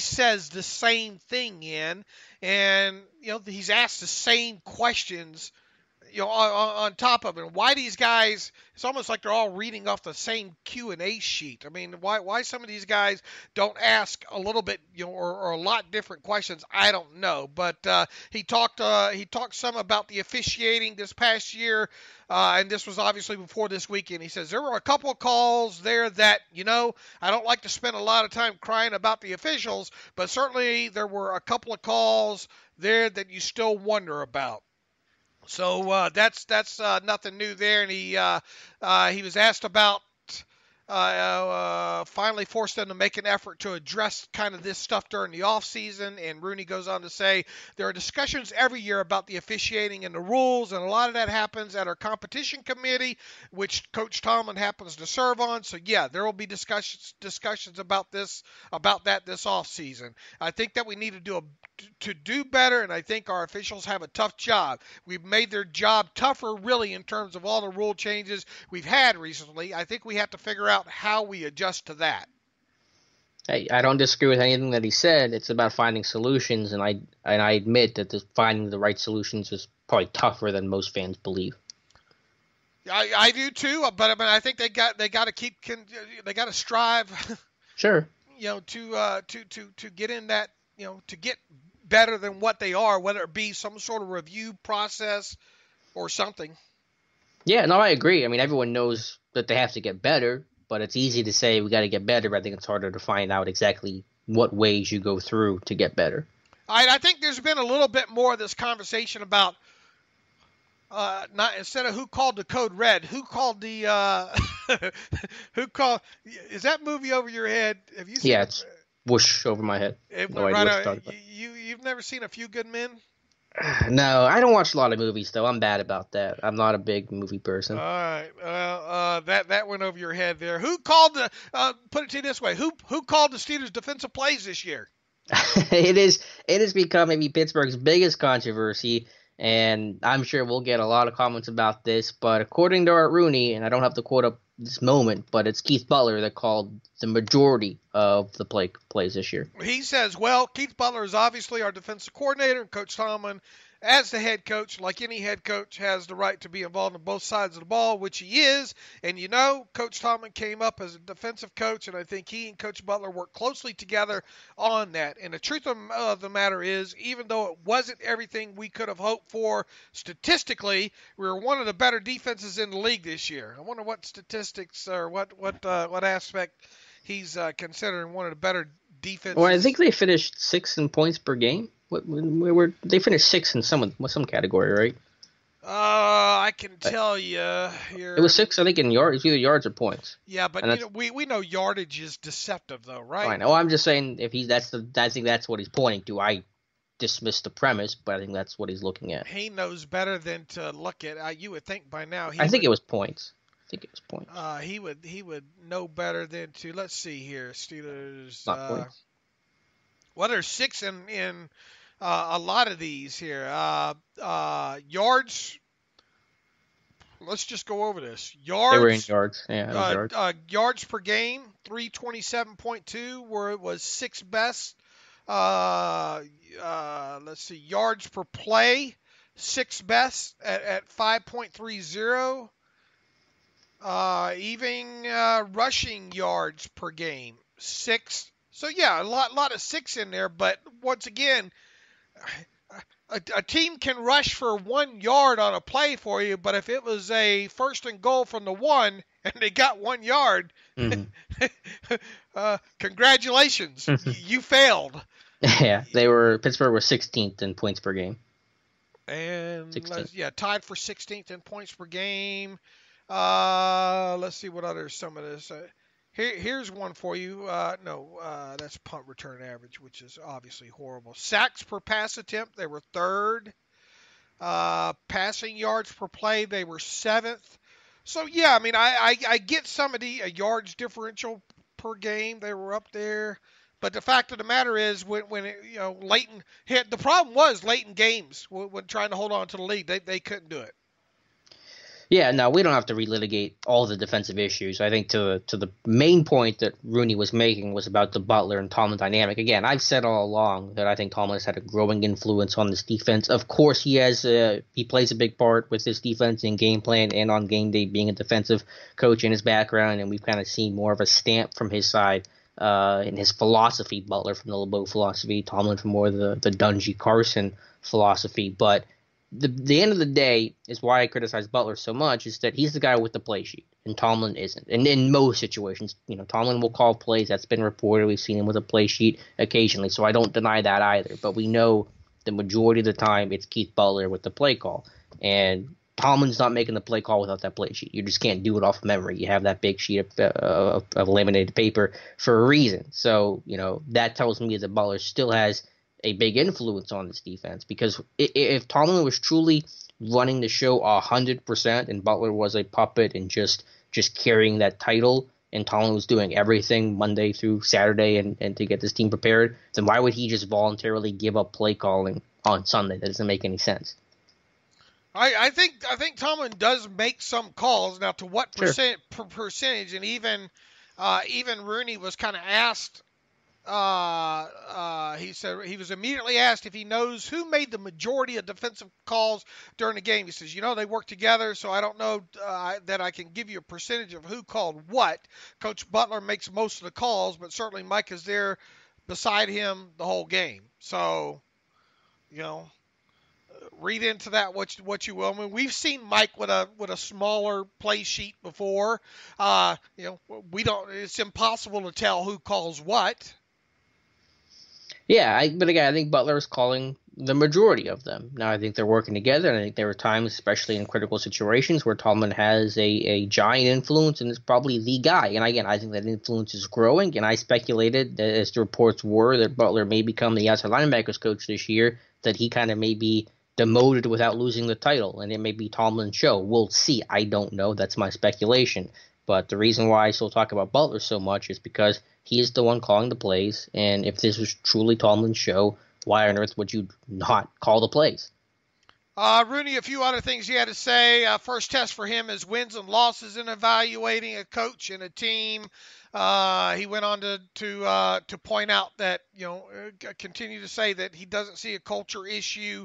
S3: says the same thing in, and he's asked the same questions on top of it. Why these guys, it's almost like they're all reading off the same Q&A sheet. I mean, why some of these guys don't ask a little bit, or a lot different questions, I don't know. But he talked some about the officiating this past year, and this was obviously before this weekend. He says there were a couple of calls there that, I don't like to spend a lot of time crying about the officials, but certainly there were a couple of calls there that you still wonder about. So that's nothing new there, and he was asked about finally forced them to make an effort to address kind of this stuff during the offseason, and Rooney goes on to say there are discussions every year about the officiating and the rules, and a lot of that happens at our competition committee, which Coach Tomlin happens to serve on. So yeah, there will be discussions about that this offseason. I think that we need to do better, and I think our officials have a tough job. We've made their job tougher, really, in terms of all the rule changes we've had recently. I think we have to figure out how we adjust to that.
S2: I don't disagree with anything that he said. It's about finding solutions, and I admit that finding the right solutions is probably tougher than most fans believe.
S3: I do too, but I mean, I think they got to strive.
S2: Sure.
S3: To get in that, to get better than what they are, whether it be some sort of review process or something.
S2: Yeah, no, I agree. I mean, everyone knows that they have to get better, but it's easy to say we got to get better, but I think it's harder to find out exactly what ways you go through to get better.
S3: I think there's been a little bit more of this conversation about not instead of who called the code red, who called the is that movie over your head? Have you seen
S2: it? It's whoosh over my head.
S3: You've never seen A Few Good Men?
S2: No, I don't watch a lot of movies, though. I'm bad about that. I'm not a big movie person.
S3: All right. Well, that went over your head there. Who called put it to you this way, who called the Steelers' defensive plays this year?
S2: It has become maybe Pittsburgh's biggest controversy, and I'm sure we'll get a lot of comments about this, but according to Art Rooney, and I don't have to quote up this moment, but it's Keith Butler that called the majority of the plays this year.
S3: He says, well, Keith Butler is obviously our defensive coordinator, and Coach Tomlin, as the head coach, like any head coach, has the right to be involved on both sides of the ball, which he is. And Coach Tomlin came up as a defensive coach, and I think he and Coach Butler worked closely together on that. And the truth of the matter is, even though it wasn't everything we could have hoped for statistically, we were one of the better defenses in the league this year. I wonder what statistics or what aspect he's considering one of the better defenses.
S2: Well, I think they finished 6th in points per game. They finished 6th in some category, right?
S3: I can tell you.
S2: It was 6, I think, in yards. It's either yards or points.
S3: Yeah, but we know yardage is deceptive, though, right?
S2: I know. I'm just saying I think that's what he's pointing to. I dismiss the premise, but I think that's what he's looking at.
S3: He knows better than to look at. You would think by now.
S2: I think it was points. think it was points.
S3: He would know better than to. Let's see here, Steelers.
S2: Not points.
S3: Well, there's 6 in a lot of these here. Yards. Let's just go over this. Yards.
S2: They were in yards. Yeah, yards.
S3: Yards per game, 327.2, where it was 6th best. Let's see. Yards per play, 6th best at 5.30. Even rushing yards per game, 6th. So yeah, a lot of 6 in there. But once again, a team can rush for 1 yard on a play for you, but if it was a 1st and goal from the 1 and they got 1 yard, congratulations, you failed.
S2: Yeah, Pittsburgh was 16th in points per game.
S3: And tied for 16th in points per game. Let's see what other some of this. Here's one for you. That's punt return average, which is obviously horrible. Sacks per pass attempt, they were 3rd. Passing yards per play, they were 7th. So, yeah, I mean, I get some of the yards differential per game. They were up there. But the fact of the matter is, when Leighton hit, the problem was late in games when trying to hold on to the lead, they couldn't do it.
S2: Yeah, no, we don't have to relitigate all the defensive issues. I think to the main point that Rooney was making was about the Butler and Tomlin dynamic. Again, I've said all along that I think Tomlin has had a growing influence on this defense. Of course, he plays a big part with this defense in game plan and on game day, being a defensive coach in his background, and we've kind of seen more of a stamp from his side in his philosophy. Butler from the LeBeau philosophy, Tomlin from more the Dungy Carson philosophy, but the end of the day is why I criticize Butler so much is that he's the guy with the play sheet and Tomlin isn't. And in most situations, Tomlin will call plays. That's been reported. We've seen him with a play sheet occasionally, so I don't deny that either. But we know the majority of the time it's Keith Butler with the play call. And Tomlin's not making the play call without that play sheet. You just can't do it off memory. You have that big sheet of laminated paper for a reason. So, that tells me that Butler still has a big influence on this defense, because if Tomlin was truly running the show 100% and Butler was a puppet and just carrying that title and Tomlin was doing everything Monday through Saturday and to get this team prepared, then why would he just voluntarily give up play calling on Sunday? That doesn't make any sense.
S3: I think Tomlin does make some calls. Now, to what percentage, and even Rooney was kind of asked. He said he was immediately asked if he knows who made the majority of defensive calls during the game. He says, they work together, so I don't know that I can give you a percentage of who called what. Coach Butler makes most of the calls, but certainly Mike is there beside him the whole game. So, read into that what you will. I mean, we've seen Mike with a smaller play sheet before. We don't. It's impossible to tell who calls what.
S2: Yeah, but again, I think Butler is calling the majority of them. Now, I think they're working together, and I think there are times, especially in critical situations, where Tomlin has a giant influence and is probably the guy. And again, I think that influence is growing, and I speculated, as the reports were, that Butler may become the outside linebackers coach this year, that he kind of may be demoted without losing the title, and it may be Tomlin's show. We'll see. I don't know. That's my speculation. But the reason why I still talk about Butler so much is because he is the one calling the plays, and if this was truly Tomlin's show, why on earth would you not call the plays?
S3: Rooney, a few other things you had to say. First test for him is wins and losses in evaluating a coach and a team. He went on to point out that, continue to say that he doesn't see a culture issue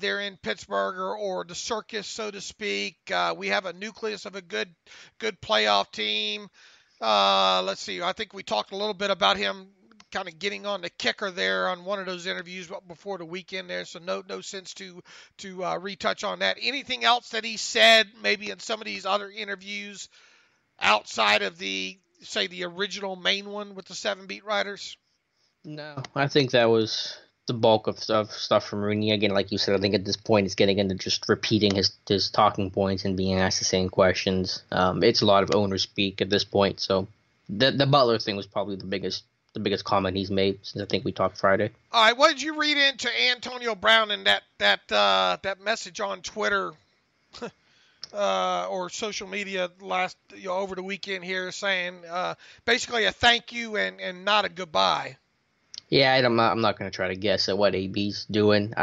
S3: there in Pittsburgh or the circus, so to speak. We have a nucleus of a good playoff team. Let's see. I think we talked a little bit about him kind of getting on the kicker there on one of those interviews before the weekend there. So no sense to retouch on that. Anything else that he said maybe in some of these other interviews outside of the original main one with the 7 beat writers?
S2: No, I think that was the bulk of stuff from Rooney. Again, like you said, I think at this point it's getting into just repeating his talking points and being asked the same questions. It's a lot of owner speak at this point. So the Butler thing was probably the biggest comment he's made since I think we talked Friday. All
S3: right, what did you read into Antonio Brown and that message on Twitter or social media over the weekend here saying basically a thank you and not a goodbye.
S2: Yeah, I'm not going to try to guess at what AB's doing.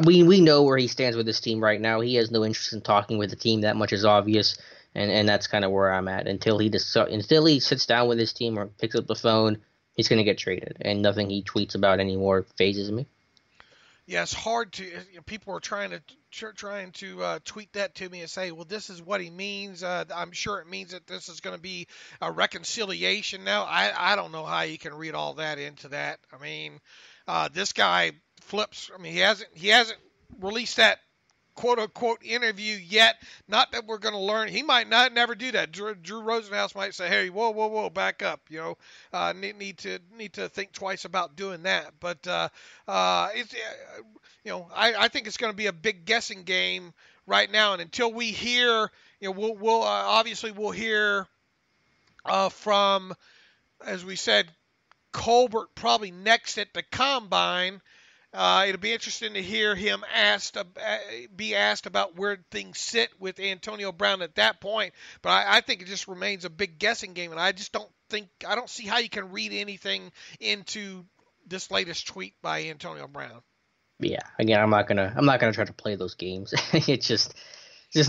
S2: We know where he stands with this team right now. He has no interest in talking with the team. That much is obvious, and that's kind of where I'm at. Until he sits down with his team or picks up the phone, he's going to get traded, and nothing he tweets about anymore phases me.
S3: Yeah, it's hard to. People are trying to tweet that to me and say, "Well, this is what he means." I'm sure it means that this is going to be a reconciliation. Now, I don't know how you can read all that into that. I mean, this guy flips. I mean, he hasn't released that quote unquote interview yet. Not that we're going to learn. He might not never do that. Drew Rosenhaus might say, "Hey, whoa, back up." Need to think twice about doing that. But it's I think it's going to be a big guessing game right now. And until we hear, we'll obviously we'll hear from, as we said, Colbert probably next at the combine. It'll be interesting to hear him be asked about where things sit with Antonio Brown at that point. But I think it just remains a big guessing game, and I don't see how you can read anything into this latest tweet by Antonio Brown.
S2: Yeah, again, I'm not gonna try to play those games. It's just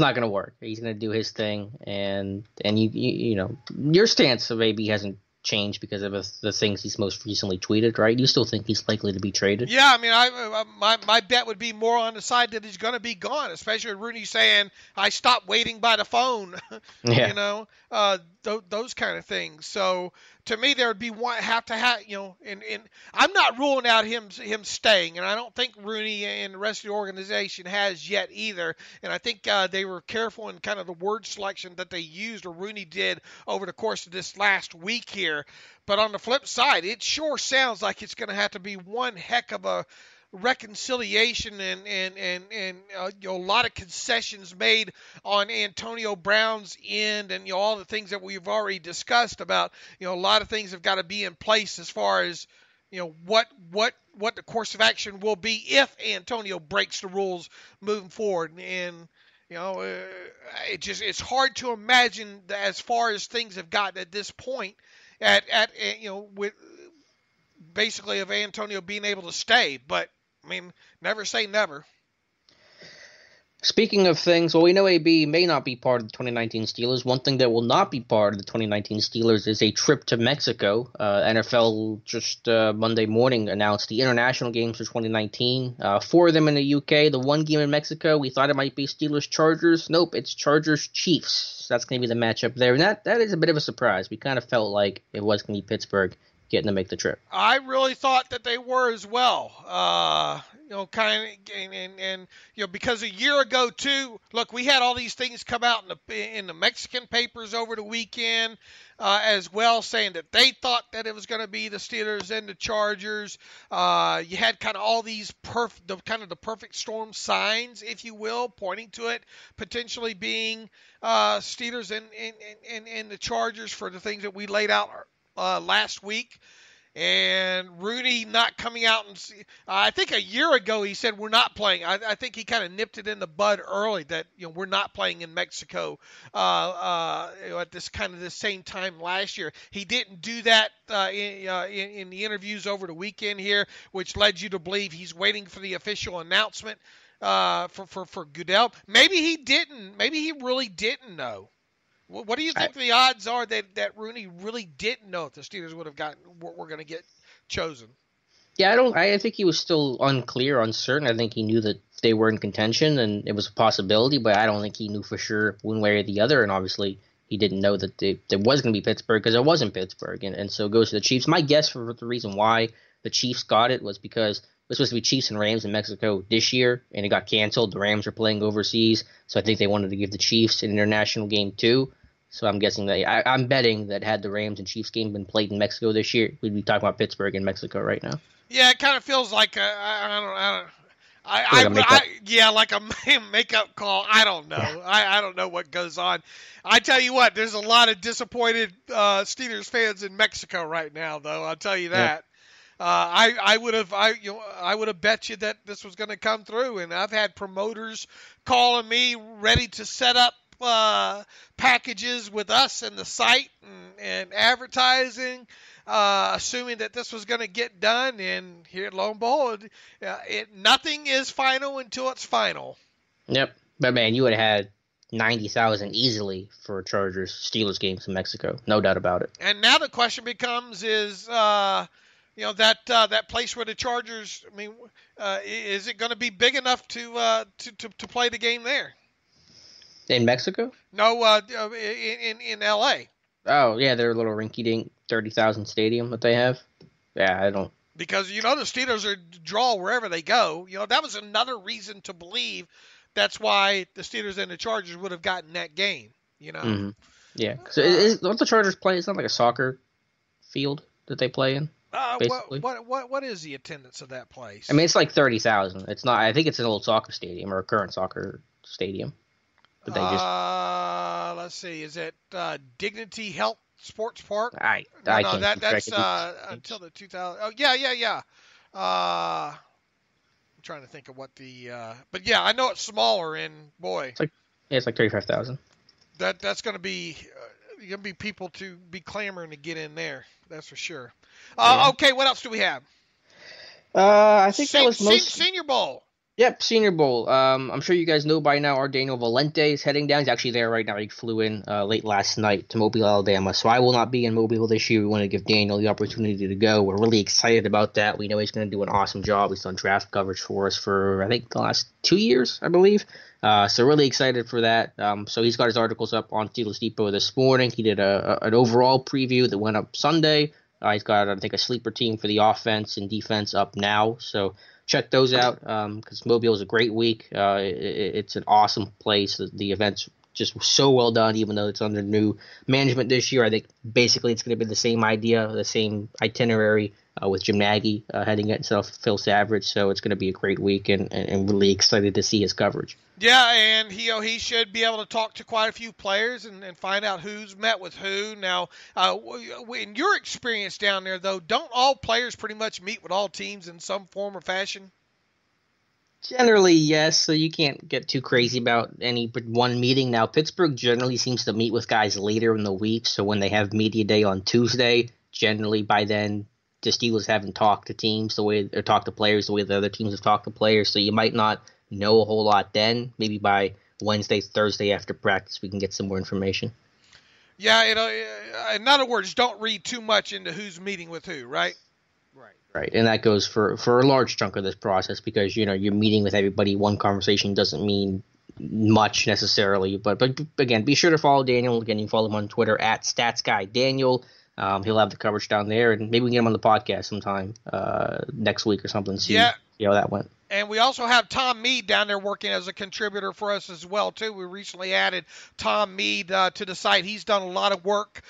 S2: not gonna work. He's gonna do his thing, and your stance of AB hasn't changed because of the things he's most recently tweeted, right? You still think he's likely to be traded?
S3: Yeah, I mean, my bet would be more on the side that he's going to be gone, especially with Rooney saying, "I stopped waiting by the phone,"
S2: Yeah.
S3: Those kind of things. So to me, there would be and I'm not ruling out him staying, and I don't think Rooney and the rest of the organization has yet either. And I think they were careful in kind of the word selection that they used, or Rooney did, over the course of this last week here. But on the flip side, it sure sounds like it's going to have to be one heck of a reconciliation and a lot of concessions made on Antonio Brown's end, and all the things that we've already discussed about. A lot of things have got to be in place as far as what the course of action will be if Antonio breaks the rules moving forward. And it's hard to imagine that as far as things have gotten at this point, with basically of Antonio being able to stay. But I mean, never say never.
S2: Speaking of things, well, we know AB may not be part of the 2019 Steelers. One thing that will not be part of the 2019 Steelers is a trip to Mexico. NFL just Monday morning announced the international games for 2019. 4 of them in the UK, the 1 game in Mexico. We thought it might be Steelers-Chargers. Nope, it's Chargers-Chiefs. That's going to be the matchup there. And that is a bit of a surprise. We kind of felt like it was going to be Pittsburgh getting to make the trip.
S3: I really thought that they were as well. Because a year ago too, look, we had all these things come out in the Mexican papers over the weekend as well, saying that they thought that it was going to be the Steelers and the Chargers. You had kind of all these the perfect storm signs, if you will, pointing to it potentially being Steelers and the Chargers for the things that we laid out last week. And Rooney not coming out and I think a year ago he said we're not playing. I think he kind of nipped it in the bud early that we're not playing in Mexico at this same time last year. He didn't do that in the interviews over the weekend here, which led you to believe he's waiting for the official announcement for Goodell. Maybe he didn't. Maybe he really didn't know. What do you think the odds are that Rooney really didn't know if the Steelers were going to get chosen?
S2: Yeah, I think he was still unclear, uncertain. I think he knew that they were in contention and it was a possibility, but I don't think he knew for sure one way or the other. And obviously, he didn't know that there was going to be Pittsburgh because it wasn't Pittsburgh, and so it goes to the Chiefs. My guess for the reason why the Chiefs got it was because it was supposed to be Chiefs and Rams in Mexico this year, and it got canceled. The Rams are playing overseas, so I think they wanted to give the Chiefs an international game too. So I'm guessing that I'm betting that had the Rams and Chiefs game been played in Mexico this year, we'd be talking about Pittsburgh and Mexico right now.
S3: Yeah, it kind of feels like like a make-up call. I don't know. Yeah. I don't know what goes on. I tell you what, there's a lot of disappointed Steelers fans in Mexico right now, though. I'll tell you that. I would have bet you that this was going to come through, and I've had promoters calling me ready to set up packages with us and the site and advertising, assuming that this was going to get done. And here, lo and behold, nothing is final until it's final.
S2: Yep, but man, you would have had 90,000 easily for Chargers Steelers games in Mexico, no doubt about it.
S3: And now the question becomes: is that place where the Chargers? I mean, is it going to be big enough to play the game there?
S2: In Mexico?
S3: No, in L.A.
S2: Oh yeah, their little rinky-dink 30,000 stadium that they have. Yeah, I don't.
S3: Because the Steelers are draw wherever they go. That was another reason to believe that's why the Steelers and the Chargers would have gotten that game.
S2: Mm-hmm. Yeah. So don't the Chargers play? It's not like a soccer field that they play in. Basically.
S3: What is the attendance of that place?
S2: I mean, it's like 30,000. It's not. I think it's an old soccer stadium or a current soccer stadium. But they just.
S3: Let's see. Is it Dignity Health Sports Park?
S2: That's
S3: until the 2000. Oh yeah. I'm trying to think of what the. But yeah, I know it's smaller. And boy,
S2: it's like 35,000.
S3: That's going to be. Going to be people to be clamoring to get in there. That's for sure. Okay, what else do we have?
S2: I think that was
S3: Senior Bowl.
S2: Yep, Senior Bowl. I'm sure you guys know by now our Daniel Valente is heading down. He's actually there right now. He flew in late last night to Mobile, Alabama. So I will not be in Mobile this year. We want to give Daniel the opportunity to go. We're really excited about that. We know he's going to do an awesome job. He's done draft coverage for us for, I think, the last 2 years, I believe. So really excited for that. So he's got his articles up on Steelers Depot this morning. He did an overall preview that went up Sunday. He's got, I think, a sleeper team for the offense and defense up now. So check those out because Mobile is a great week. It's an awesome place. The event's just so well done, even though it's under new management this year. I think basically it's going to be the same idea, the same itinerary with Jim Nagy heading it instead of Phil Savage. So it's going to be a great week and really excited to see his coverage.
S3: Yeah, and he should be able to talk to quite a few players and find out who's met with who. Now, in your experience down there, though, don't all players pretty much meet with all teams in some form or fashion?
S2: Generally, yes. So you can't get too crazy about any one meeting. Now, Pittsburgh generally seems to meet with guys later in the week. So when they have media day on Tuesday, generally by then the Steelers haven't talked to teams or talked to players the way the other teams have talked to players. So you might not know a whole lot then. Maybe by Wednesday, Thursday after practice, we can get some more information.
S3: Yeah, in other words, don't read too much into who's meeting with who, right?
S2: Right, and that goes for a large chunk of this process because, you're meeting with everybody. One conversation doesn't mean much necessarily. But again, be sure to follow Daniel. Again, you can follow him on Twitter at StatsGuyDaniel. He'll have the coverage down there, and maybe we can get him on the podcast sometime next week or something. See how that went.
S3: And we also have Tom Mead down there working as a contributor for us as well, too. We recently added Tom Mead to the site. He's done a lot of work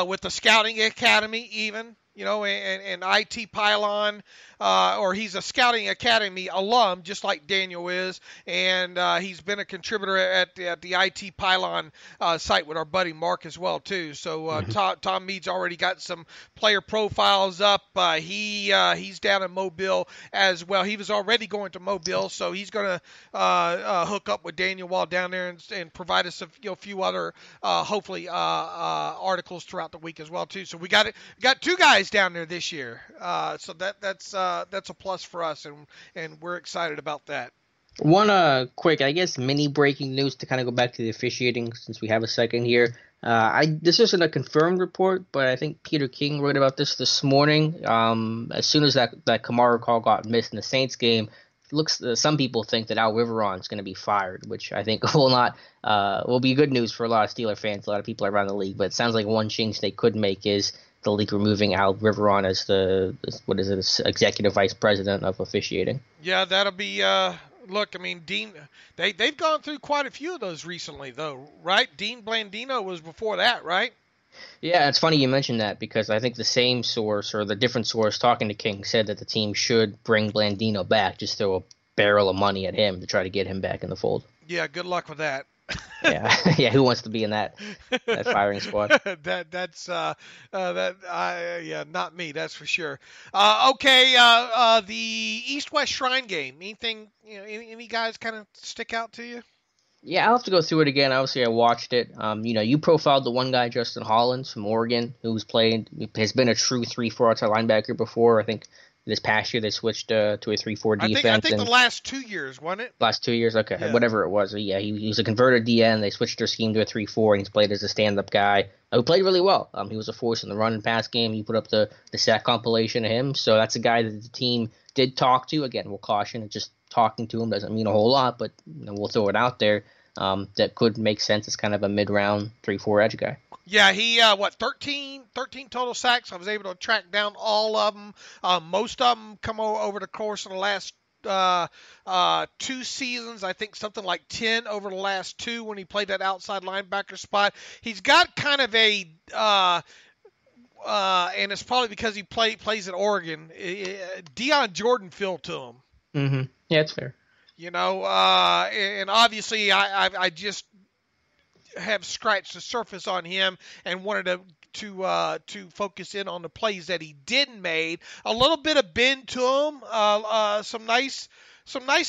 S3: with the Scouting Academy even. And IT Pylon, or he's a Scouting Academy alum, just like Daniel is, and he's been a contributor at the IT Pylon site with our buddy Mark as well, too. So Tom Mead's already got some player profiles up. He's down in Mobile as well. He was already going to Mobile, so he's going to hook up with Daniel while down there and provide us a few other, hopefully, articles throughout the week as well, too. So we got two guys down there this year, so that's a plus for us, and we're excited about that.
S2: One quick, I guess, mini breaking news to kind of go back to the officiating since we have a second here. This isn't a confirmed report, but I think Peter King wrote about this morning. As soon as that Kamara call got missed in the Saints game, some people think that Al Riveron is going to be fired, which I think will be good news for a lot of Steeler fans, a lot of people around the league. But it sounds like one change they could make is the league removing Al Riveron as executive vice president of officiating.
S3: Yeah, that'll be. Look, I mean, Dean. They've gone through quite a few of those recently, though, right? Dean Blandino was before that, right?
S2: Yeah, it's funny you mentioned that because I think the same source or the different source talking to King said that the team should bring Blandino back, just throw a barrel of money at him to try to get him back in the fold.
S3: Yeah, good luck with that.
S2: Yeah, yeah. Who wants to be in that firing squad?
S3: Yeah, not me. That's for sure. Okay. The East-West Shrine game. Anything? Any guys kind of stick out to you?
S2: Yeah, I'll have to go through it again. Obviously, I watched it. You profiled the one guy, Justin Hollins from Oregon, who's has been a true 3-4 outside linebacker before. I think this past year they switched to a 3-4 defense.
S3: I think the last 2 years, wasn't it?
S2: Last 2 years, okay,
S3: Yeah.
S2: Whatever it was. Yeah, he was a converted DN. They switched their scheme to a 3-4, and he's played as a stand-up guy who played really well. He was a force in the run and pass game. You put up the sack compilation of him, so that's a guy that the team did talk to. Again, we'll caution it, just talking to him doesn't mean a whole lot, but we'll throw it out there. That could make sense as kind of a mid-round 3-4 edge guy.
S3: Yeah, he 13 total sacks. I was able to track down all of them. Most of them come over the course of the last 2 seasons. I think something like 10 over the last 2 when he played that outside linebacker spot. He's got kind of a and it's probably because he plays at Oregon. Deion Jordan feel to him.
S2: Mm-hmm. Yeah, it's fair.
S3: And obviously I just have scratched the surface on him and wanted to focus in on the plays that he did made. A little bit of bend to him, some nice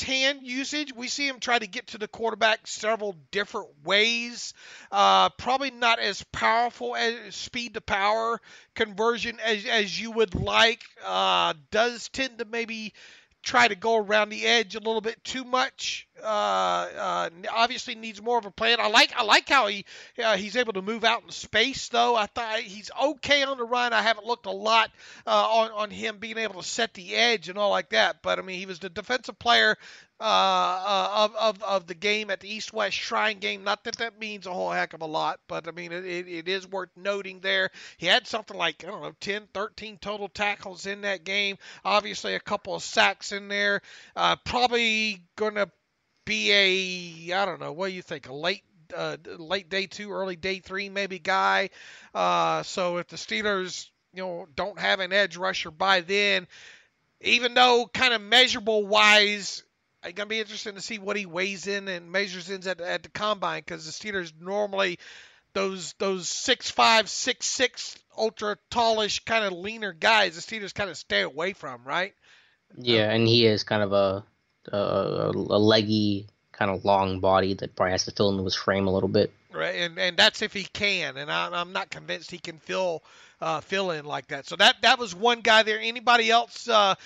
S3: hand usage. We see him try to get to the quarterback several different ways. Probably not as powerful as speed to power conversion as you would like. Does tend to maybe try to go around the edge a little bit too much. Obviously needs more of a plan. I like how he's able to move out in space, though. I thought he's okay on the run. I haven't looked a lot on him being able to set the edge and all like that. But I mean, he was the defensive player of the game at the East-West Shrine game. Not that means a whole heck of a lot, but I mean, it is worth noting there. He had something like, 10, 13 total tackles in that game. Obviously, a couple of sacks in there. Probably going to be I don't know, what do you think, a late day 2, early day 3 maybe guy. So if the Steelers, don't have an edge rusher by then, even though kind of measurable wise, it's going to be interesting to see what he weighs in and measures in at the combine, because the Steelers normally, those 6'5", 6'6", ultra tallish kind of leaner guys, the Steelers kind of stay away from, right?
S2: Yeah, and he is kind of a leggy, kind of long body that probably has to fill into his frame a little bit.
S3: Right, and that's if he can, and I'm not convinced he can fill in like that. So that was one guy there. Anybody else? That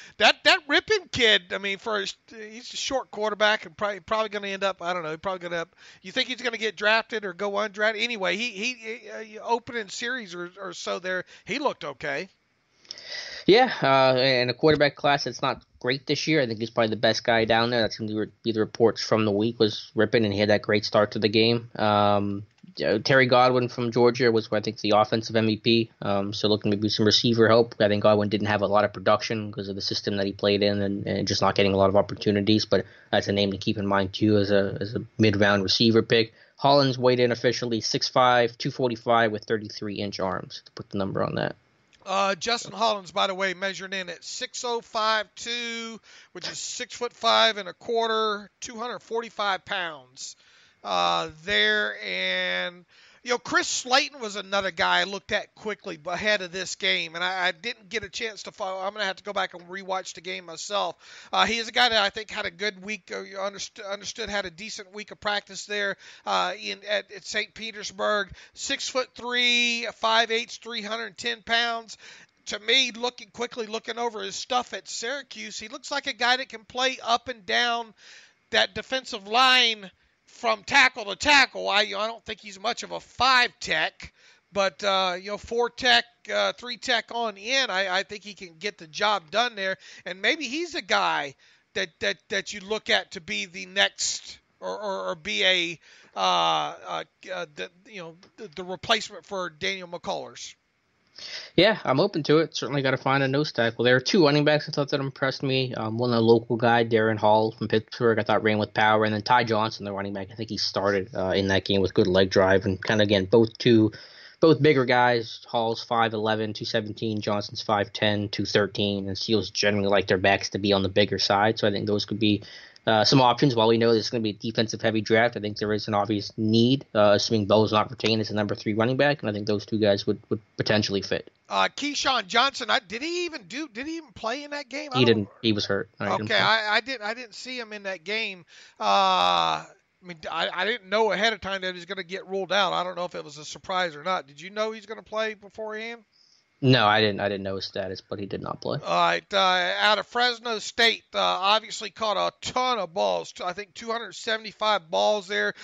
S3: Rippon kid. I mean, he's a short quarterback and probably going to end up. I don't know. Probably going to. You think he's going to get drafted or go undrafted? Anyway, he opening series or so there, he looked okay.
S2: Yeah, in a quarterback class that's not great this year. I think he's probably the best guy down there. That's going to be the reports from the week, was Rippon, and he had that great start to the game. Terry Godwin from Georgia was, I think, the offensive MVP. So looking maybe some receiver help. I think Godwin didn't have a lot of production because of the system that he played in and just not getting a lot of opportunities. But that's a name to keep in mind, too, as a mid-round receiver pick. Hollins weighed in officially 6'5", 245 with 33-inch arms, to put the number on that.
S3: Justin Hollins, by the way, measured in at 6'5", which is 6'5", 245 pounds there. And, Chris Slayton was another guy I looked at quickly ahead of this game, and I didn't get a chance to follow. I'm going to have to go back and rewatch the game myself. He is a guy that I think had a good week, understood had a decent week of practice there at St. Petersburg. 6'3", 5'8", 310 pounds. To me, looking over his stuff at Syracuse, he looks like a guy that can play up and down that defensive line from tackle to tackle. I don't think he's much of a 5-tech, but 4-tech, 3-tech on in, I think he can get the job done there. And maybe he's a guy that you look at to be the next or be the replacement for Daniel McCullers.
S2: Yeah, I'm open to it. Certainly got to find a nose tackle. There are 2 running backs I thought that impressed me. One, a local guy, Darren Hall from Pittsburgh, I thought ran with power. And then Ty Johnson, the running back, I think he started in that game with good leg drive. And kind of, again, both bigger guys. Hall's 5'11", 217. Johnson's 5'10", 213. And Steelers generally like their backs to be on the bigger side. So I think those could be Some options. While we know there's going to be a defensive-heavy draft, I think there is an obvious need, assuming Bo's not retained as the number 3 running back, and I think those two guys would potentially fit.
S3: Keyshawn Johnson, did he even play in that game?
S2: He didn't. He was hurt.
S3: Okay, I didn't see him in that game. I didn't know ahead of time that he was going to get ruled out. I don't know if it was a surprise or not. Did you know he's going to play beforehand?
S2: No, I didn't know his status, but he did not play.
S3: All right, out of Fresno State, obviously caught a ton of balls. I think 275 balls there,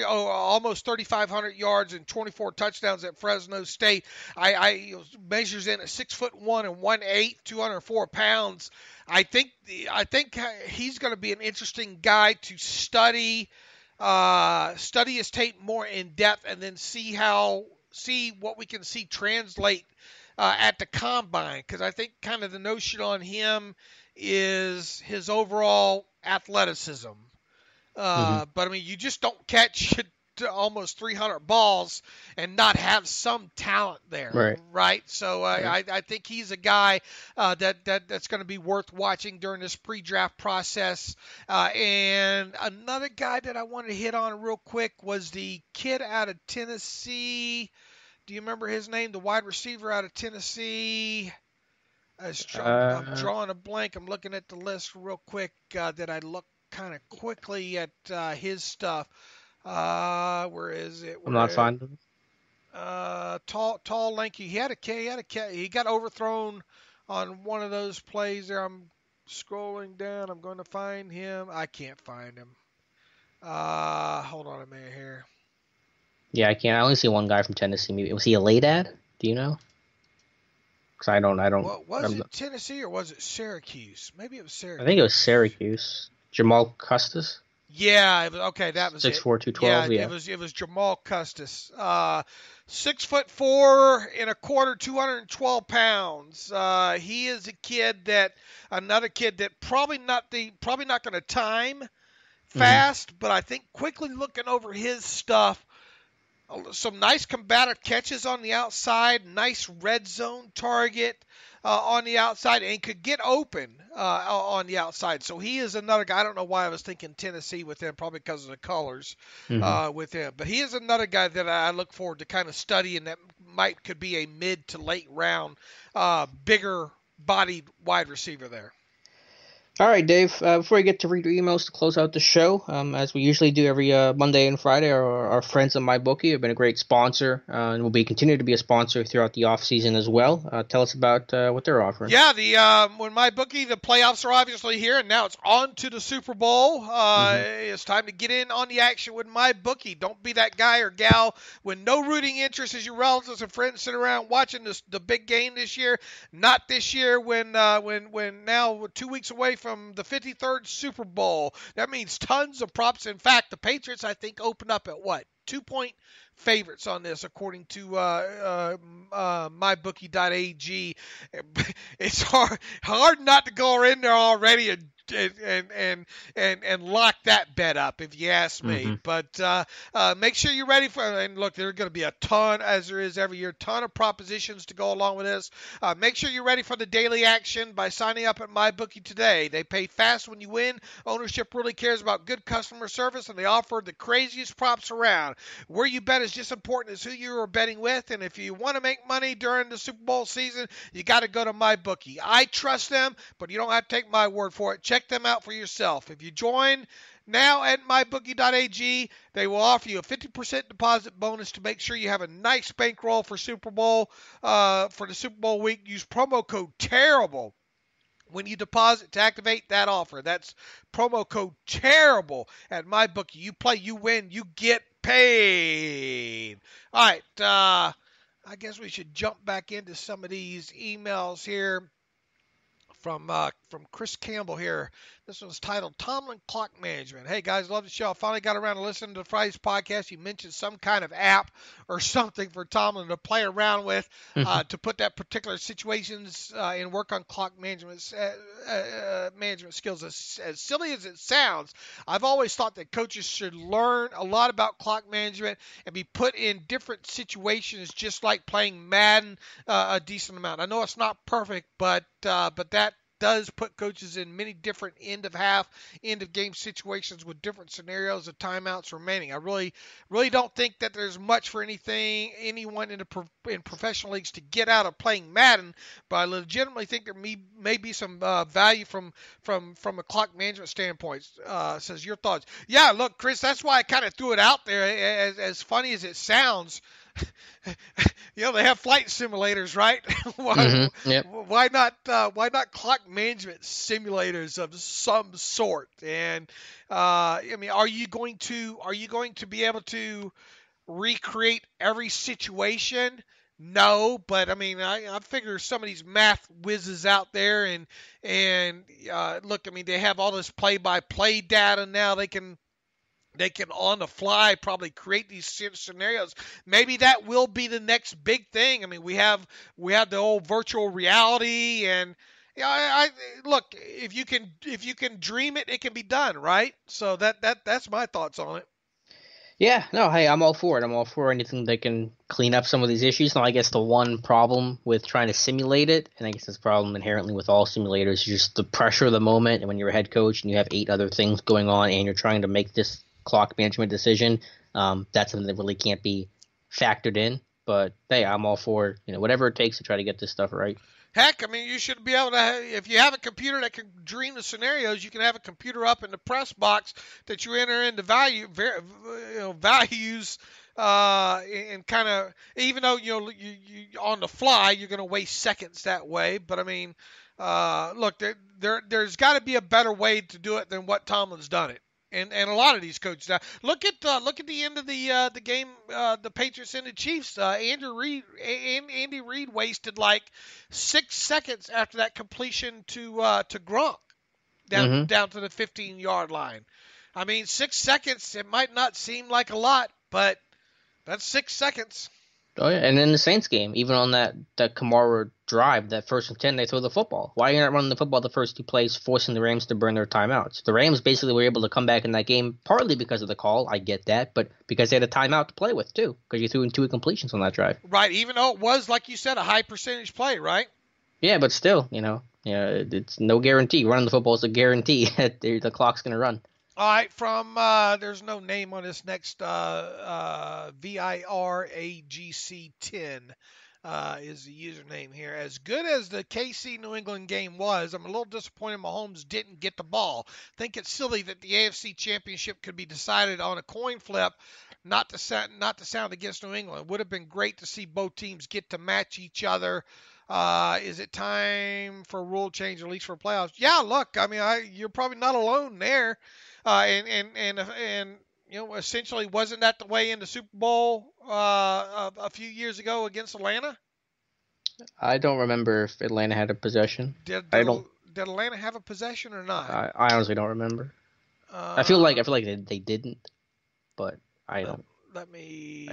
S3: almost 3,500 yards and 24 touchdowns at Fresno State. I measures in at 6'1" and 1/8, 204 pounds. I think he's going to be an interesting guy to study his tape more in depth, and then see what we can see translate at the combine, because I think kind of the notion on him is his overall athleticism. But I mean, you just don't catch almost 300 balls and not have some talent there, right? So I think he's a guy that's going to be worth watching during this pre-draft process. And another guy that I wanted to hit on real quick was the kid out of Tennessee. Do you remember his name? The wide receiver out of Tennessee. I'm drawing a blank. I'm looking at the list real quick. That I look kind of quickly at his stuff. Where is it?
S2: I'm not finding
S3: him. Tall, lanky. He got overthrown on one of those plays there. I'm scrolling down. I'm going to find him. I can't find him. Hold on a minute here.
S2: Yeah, I can't. I only see one guy from Tennessee. Maybe was he a late ad? Do you know? Because I don't.
S3: Was it Tennessee or was it Syracuse? Maybe it was Syracuse.
S2: I think it was Syracuse. Jamal Custis.
S3: Yeah. Okay, that was
S2: 6'4", 212. Yeah.
S3: It was Jamal Custis. 6'4" and a quarter, 212 pounds. He is another kid that probably not going to time fast, but I think quickly looking over his stuff. Some nice combative catches on the outside, nice red zone target on the outside, and could get open on the outside. So he is another guy. I don't know why I was thinking Tennessee with him, probably because of the colors with him. But he is another guy that I look forward to kind of studying that could be a mid to late round, bigger bodied wide receiver there.
S2: All right, Dave, before we get to read your emails to close out the show, as we usually do every Monday and Friday, our friends at MyBookie have been a great sponsor and will continue to be a sponsor throughout the offseason as well. Tell us about what they're offering.
S3: Yeah, when MyBookie, the playoffs are obviously here, and now it's on to the Super Bowl. It's time to get in on the action with MyBookie. Don't be that guy or gal with no rooting interest as your relatives and friends sit around watching the big game this year. Not this year when now 2 weeks away from the 53rd Super Bowl. That means tons of props. In fact, the Patriots, I think, open up at what? 2-point favorites on this, according to mybookie.ag. It's hard not to go in there already and lock that bet up, if you ask me. But make sure you're ready for. And look, there's going to be a ton, as there is every year, ton of propositions to go along with this. Make sure you're ready for the daily action by signing up at MyBookie today. They pay fast when you win. Ownership really cares about good customer service, and they offer the craziest props around. Where you bet is just important as who you are betting with. And if you want to make money during the Super Bowl season, you got to go to MyBookie. I trust them, but you don't have to take my word for it. Check them out for yourself. If you join now at mybookie.ag, they will offer you a 50% deposit bonus to make sure you have a nice bankroll for Super Bowl for the Super Bowl week. Use promo code TERRIBLE when you deposit to activate that offer. That's promo code TERRIBLE at MyBookie. You play, you win, you get paid. All right, I guess we should jump back into some of these emails here. From Chris Campbell here. This one's titled Tomlin Clock Management. Hey guys, love the show. I finally got around to listening to Friday's podcast. You mentioned some kind of app or something for Tomlin to play around with to put that particular situations and work on clock management skills. As silly as it sounds, I've always thought that coaches should learn a lot about clock management and be put in different situations, just like playing Madden a decent amount. I know it's not perfect, but that does put coaches in many different end of game situations with different scenarios of timeouts remaining. I really don't think that there's much for anyone in professional leagues to get out of playing Madden, but I legitimately think there may be some value from a clock management standpoint. Says your thoughts. Yeah, look, Chris, that's why I kind of threw it out there. As funny as it sounds, they have flight simulators, right? Why not clock management simulators of some sort? And are you going to be able to recreate every situation? No, but I figure some of these math whizzes out there, and look, they have all this play-by-play data now. They can on the fly probably create these scenarios. Maybe that will be the next big thing. We have the old virtual reality, and I look, if you can dream it, it can be done, right? So that's my thoughts on it.
S2: Yeah, no, hey, I'm all for it. I'm all for anything that can clean up some of these issues. Now, I guess the one problem with trying to simulate it, and I guess this problem inherently with all simulators, is just the pressure of the moment. And when you're a head coach and you have 8 other things going on and you're trying to make this clock management decision, that's something that really can't be factored in. But hey, I'm all for whatever it takes to try to get this stuff right.
S3: Heck, you should be able to, if you have a computer that can dream the scenarios, you can have a computer up in the press box that you enter into values, and kind of, even though, you on the fly, you're going to waste seconds that way. But look, there's got to be a better way to do it than what Tomlin's done it. And a lot of these coaches. Look at the end of the game, the Patriots and the Chiefs. Andy Reid wasted like 6 seconds after that completion to Gronk down to the 15-yard line. 6 seconds. It might not seem like a lot, but that's 6 seconds.
S2: Oh yeah, and in the Saints game, even on that Kamara drive, that 1st and 10, they throw the football. Why are you not running the football the first 2 plays, forcing the Rams to burn their timeouts? The Rams basically were able to come back in that game, partly because of the call, I get that, but because they had a timeout to play with too, because you threw in 2 incompletions on that drive. Right,
S3: even though it was, like you said, a high percentage play, right?
S2: Yeah, but still, it's no guarantee. Running the football is a guarantee that the clock's going to run.
S3: All right, from there's no name on this next VIRAGC10 is the username here. As good as the KC New England game was, I'm a little disappointed Mahomes didn't get the ball. I think it's silly that the AFC Championship could be decided on a coin flip, not to sound against New England. It would have been great to see both teams get to match each other. Is it time for a rule change, at least for playoffs? Yeah, look, you're probably not alone there. And essentially, wasn't that the way in the Super Bowl a few years ago against Atlanta?
S2: I don't remember if Atlanta had a possession.
S3: Did Atlanta have a possession or not?
S2: I honestly don't remember. I feel like they didn't, but I don't. I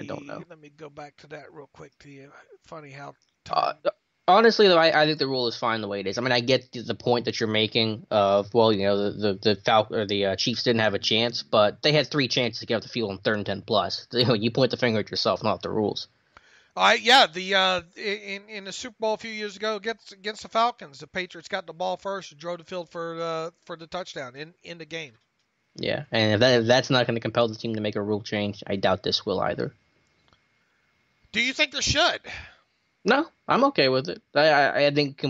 S2: don't know.
S3: Let me go back to that real quick to you. Funny how.
S2: Honestly, though, I think the rule is fine the way it is. I get the point that you're making of, the Chiefs didn't have a chance, but they had 3 chances to get off the field on 3rd and 10 plus. You point the finger at yourself, not the rules.
S3: Yeah, in the Super Bowl a few years ago against the Falcons, the Patriots got the ball first and drove the field for the touchdown in the game.
S2: Yeah, and if that's not going to compel the team to make a rule change, I doubt this will either.
S3: Do you think there should?
S2: No, I'm okay with it. I think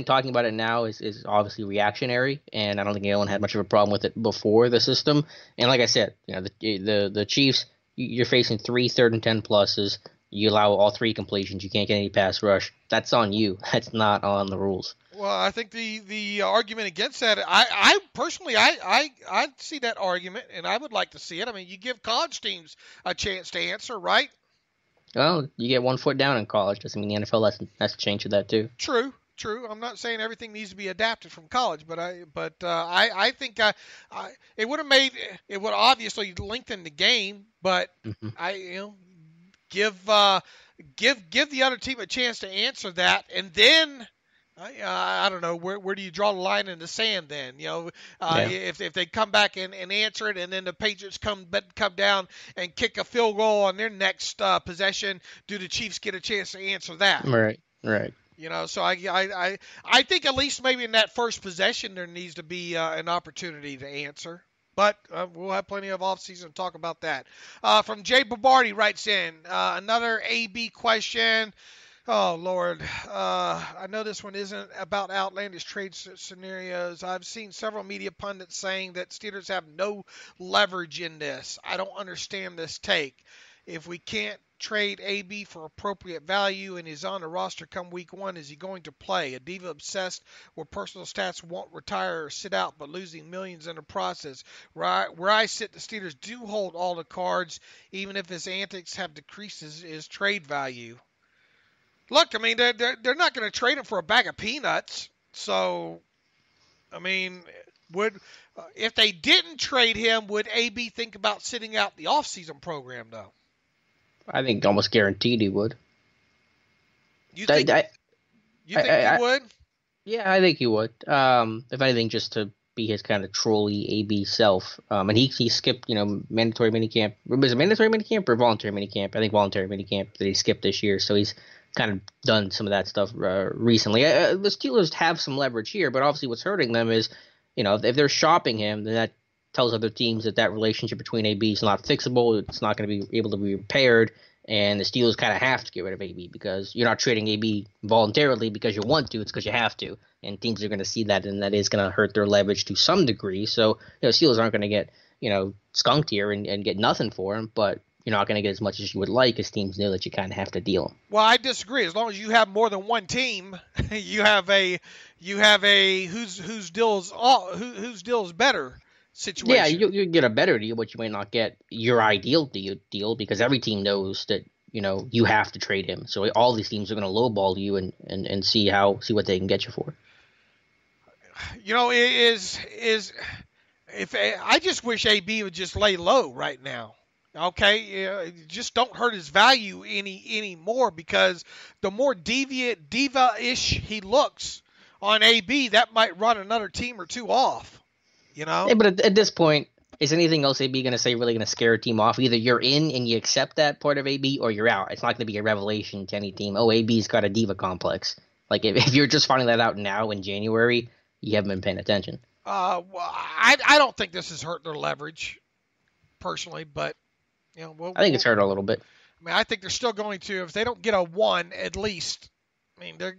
S2: talking about it now is obviously reactionary, and I don't think anyone had much of a problem with it before the system. And like I said, the Chiefs, you're facing 3 3rd and 10 pluses. You allow all 3 completions. You can't get any pass rush. That's on you. That's not on the rules.
S3: Well, I think the argument against that, I personally, I see that argument, and I would like to see it. You give college teams a chance to answer, right?
S2: Well, you get 1 foot down in college. Doesn't mean the NFL has to change to that too.
S3: True. I'm not saying everything needs to be adapted from college, but I think it would obviously lengthen the game, but give the other team a chance to answer that, and then I don't know, where do you draw the line in the sand then? If they come back and answer it, and then the Patriots come down and kick a field goal on their next possession, do the Chiefs get a chance to answer that?
S2: Right.
S3: So I think at least maybe in that first possession there needs to be an opportunity to answer. But we'll have plenty of offseason to talk about that. From Jay Babardi writes in another AB question. Oh, Lord. I know this one isn't about outlandish trade scenarios. I've seen several media pundits saying that Steelers have no leverage in this. I don't understand this take. If we can't trade AB for appropriate value and he's on the roster come week 1, is he going to play? A diva obsessed with personal stats won't retire or sit out, but losing millions in the process. Where I sit, the Steelers do hold all the cards, even if his antics have decreased his trade value. Look, I mean, they're not going to trade him for a bag of peanuts. So, I mean, if they didn't trade him, would AB think about sitting out the offseason program, though?
S2: I think almost guaranteed he would.
S3: You think he would?
S2: Yeah, I think he would. If anything, just to be his kind of trolly AB self. And he skipped, mandatory minicamp. Was it mandatory minicamp or voluntary minicamp? I think voluntary minicamp that he skipped this year. So he's kind of done some of that stuff recently. The Steelers have some leverage here, but obviously what's hurting them is, if they're shopping him, then that tells other teams that relationship between AB is not fixable. It's not going to be able to be repaired, and the Steelers kind of have to get rid of AB because you're not trading AB voluntarily because you want to. It's because you have to, and teams are going to see that, and that is going to hurt their leverage to some degree. So, Steelers aren't going to get, skunked here and get nothing for him, but you're not going to get as much as you would like, as teams know that you kind of have to deal them.
S3: Well, I disagree. As long as you have more than one team, you have a whose deal is better situation.
S2: Yeah, you get a better deal, but you might not get your ideal deal because every team knows that you have to trade him. So all these teams are going to lowball you and see what they can get you for.
S3: I just wish AB would just lay low right now. Okay, just don't hurt his value anymore because the more diva-ish he looks on AB, that might run another team or two off.
S2: Yeah, but at this point, is anything else AB going to say really going to scare a team off? Either you're in and you accept that part of AB, or you're out. It's not going to be a revelation to any team. Oh, AB's got a diva complex. Like if you're just finding that out now in January, you haven't been paying attention.
S3: Well, I don't think this has hurt their leverage, personally, but.
S2: I think it's hurt a little bit.
S3: I mean, I think they're still going to, if they don't get a 1 at least. I mean, they're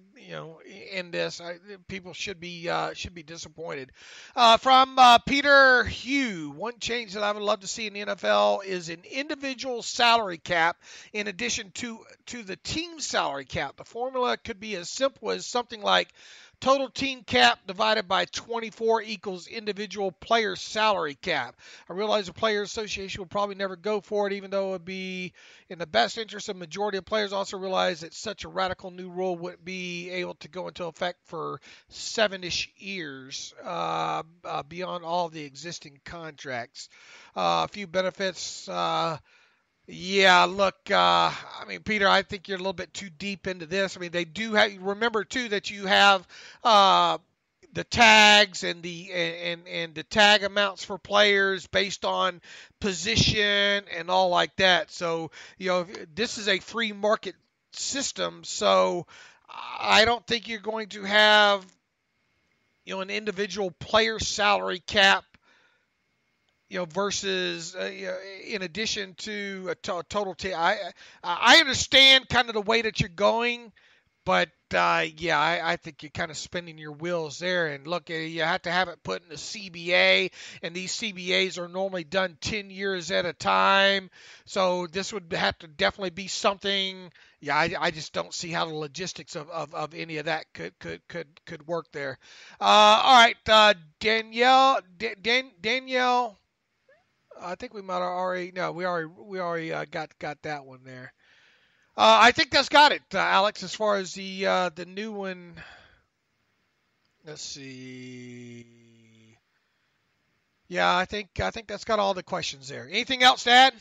S3: in this. People should be disappointed. From Peter Hugh, one change that I would love to see in the NFL is an individual salary cap in addition to the team salary cap. The formula could be as simple as something like total team cap divided by 24 equals individual player salary cap. I realize the Players Association will probably never go for it, even though it would be in the best interest of the majority of players. Also realize that such a radical new rule wouldn't be able to go into effect for 7-ish years beyond all the existing contracts. A few benefits. Yeah, look, I mean, Peter, I think you're a little bit too deep into this. I mean, they do have, remember too that you have the tags and the tag amounts for players based on position and all like that. So, this is a free market system, so I don't think you're going to have, an individual player salary cap versus in addition to a total team. I understand kind of the way that you're going, but I think you're kind of spinning your wheels there. And look, you have to have it put in the CBA, and these CBAs are normally done 10 years at a time. So this would have to definitely be something. Yeah, I just don't see how the logistics of any of that could work there. All right, Danielle. I think we might have already. No, we already got that one there. I think that's got it, Alex. As far as the new one, let's see. Yeah, I think that's got all the questions there. Anything else to add?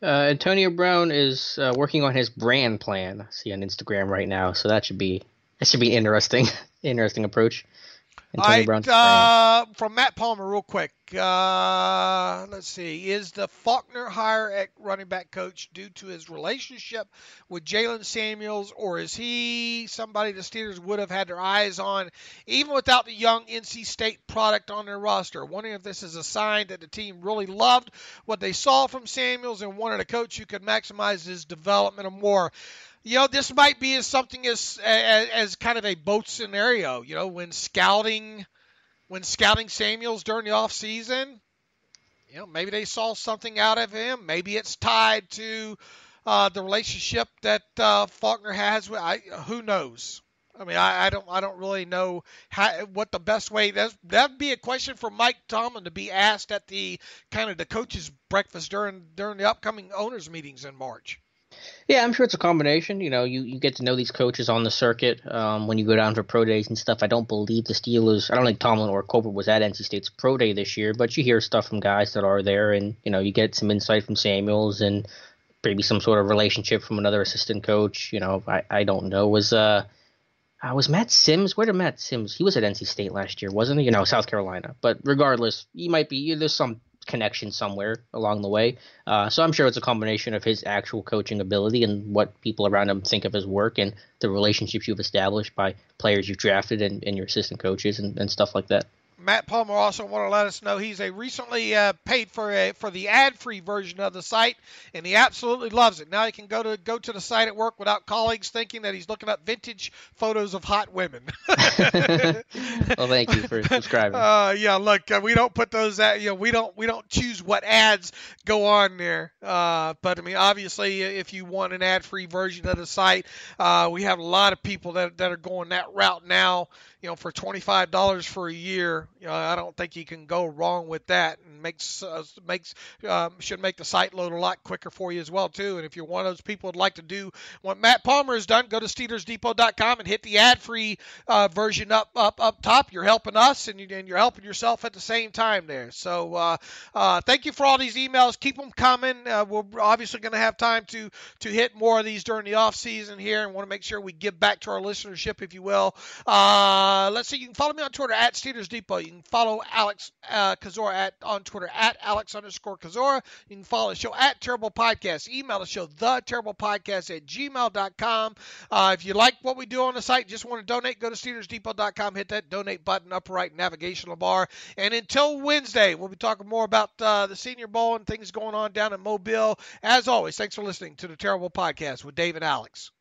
S2: Antonio Brown is working on his brand plan. I see on Instagram right now, so that should be an interesting approach. Antonio
S3: All right,
S2: Brown's praying.
S3: from Matt Palmer, real quick. Let's see. Is the Faulkner hire at running back coach due to his relationship with Jalen Samuels, or is he somebody the Steelers would have had their eyes on, even without the young NC State product on their roster? Wondering if this is a sign that the team really loved what they saw from Samuels and wanted a coach who could maximize his development and more. This might be something as kind of a both scenario. When scouting Samuels during the off season, maybe they saw something out of him. Maybe it's tied to the relationship that Faulkner has with. Who knows? I mean, I don't really know what the best way. That'd be a question for Mike Tomlin to be asked at the kind of the coaches' breakfast during the upcoming owners meetings in March.
S2: Yeah, I'm sure it's a combination. You get to know these coaches on the circuit when you go down for pro days and stuff. I don't believe the Steelers, I don't think Tomlin or Colbert was at NC State's pro day this year, but you hear stuff from guys that are there, and, you get some insight from Samuels and maybe some sort of relationship from another assistant coach. I don't know. Was Matt Sims? Where did Matt Sims? He was at NC State last year, wasn't he? South Carolina. But regardless, he might be, there's some connection somewhere along the way. So I'm sure it's a combination of his actual coaching ability and what people around him think of his work and the relationships you've established by players you've drafted and your assistant coaches and stuff like that.
S3: Matt Palmer also want to let us know he's recently paid for the ad-free version of the site, and he absolutely loves it. Now he can go to the site at work without colleagues thinking that he's looking up vintage photos of hot women.
S2: Well, thank you for subscribing.
S3: Yeah, look, we don't put those at, we don't choose what ads go on there. But I mean, obviously, if you want an ad-free version of the site, we have a lot of people that are going that route now. For $25 for a year, I don't think you can go wrong with that, and should make the site load a lot quicker for you as well too. And if you're one of those people who'd like to do what Matt Palmer has done, go to SteelersDepot.com and hit the ad-free version up top. You're helping us, and you're helping yourself at the same time there. So thank you for all these emails. Keep them coming. We're obviously going to have time to hit more of these during the off season here, and want to make sure we give back to our listenership, if you will. Let's see. You can follow me on Twitter at Steelers Depot. You can follow Alex Kozora on Twitter at Alex_Kozora. You can follow the show at Terrible Podcast. Email the show, theterriblepodcast@gmail.com. If you like what we do on the site, just want to donate, go to SteelersDepot.com, hit that donate button, upper right navigational bar. And until Wednesday, we'll be talking more about the Senior Bowl and things going on down in Mobile. As always, thanks for listening to the Terrible Podcast with Dave and Alex.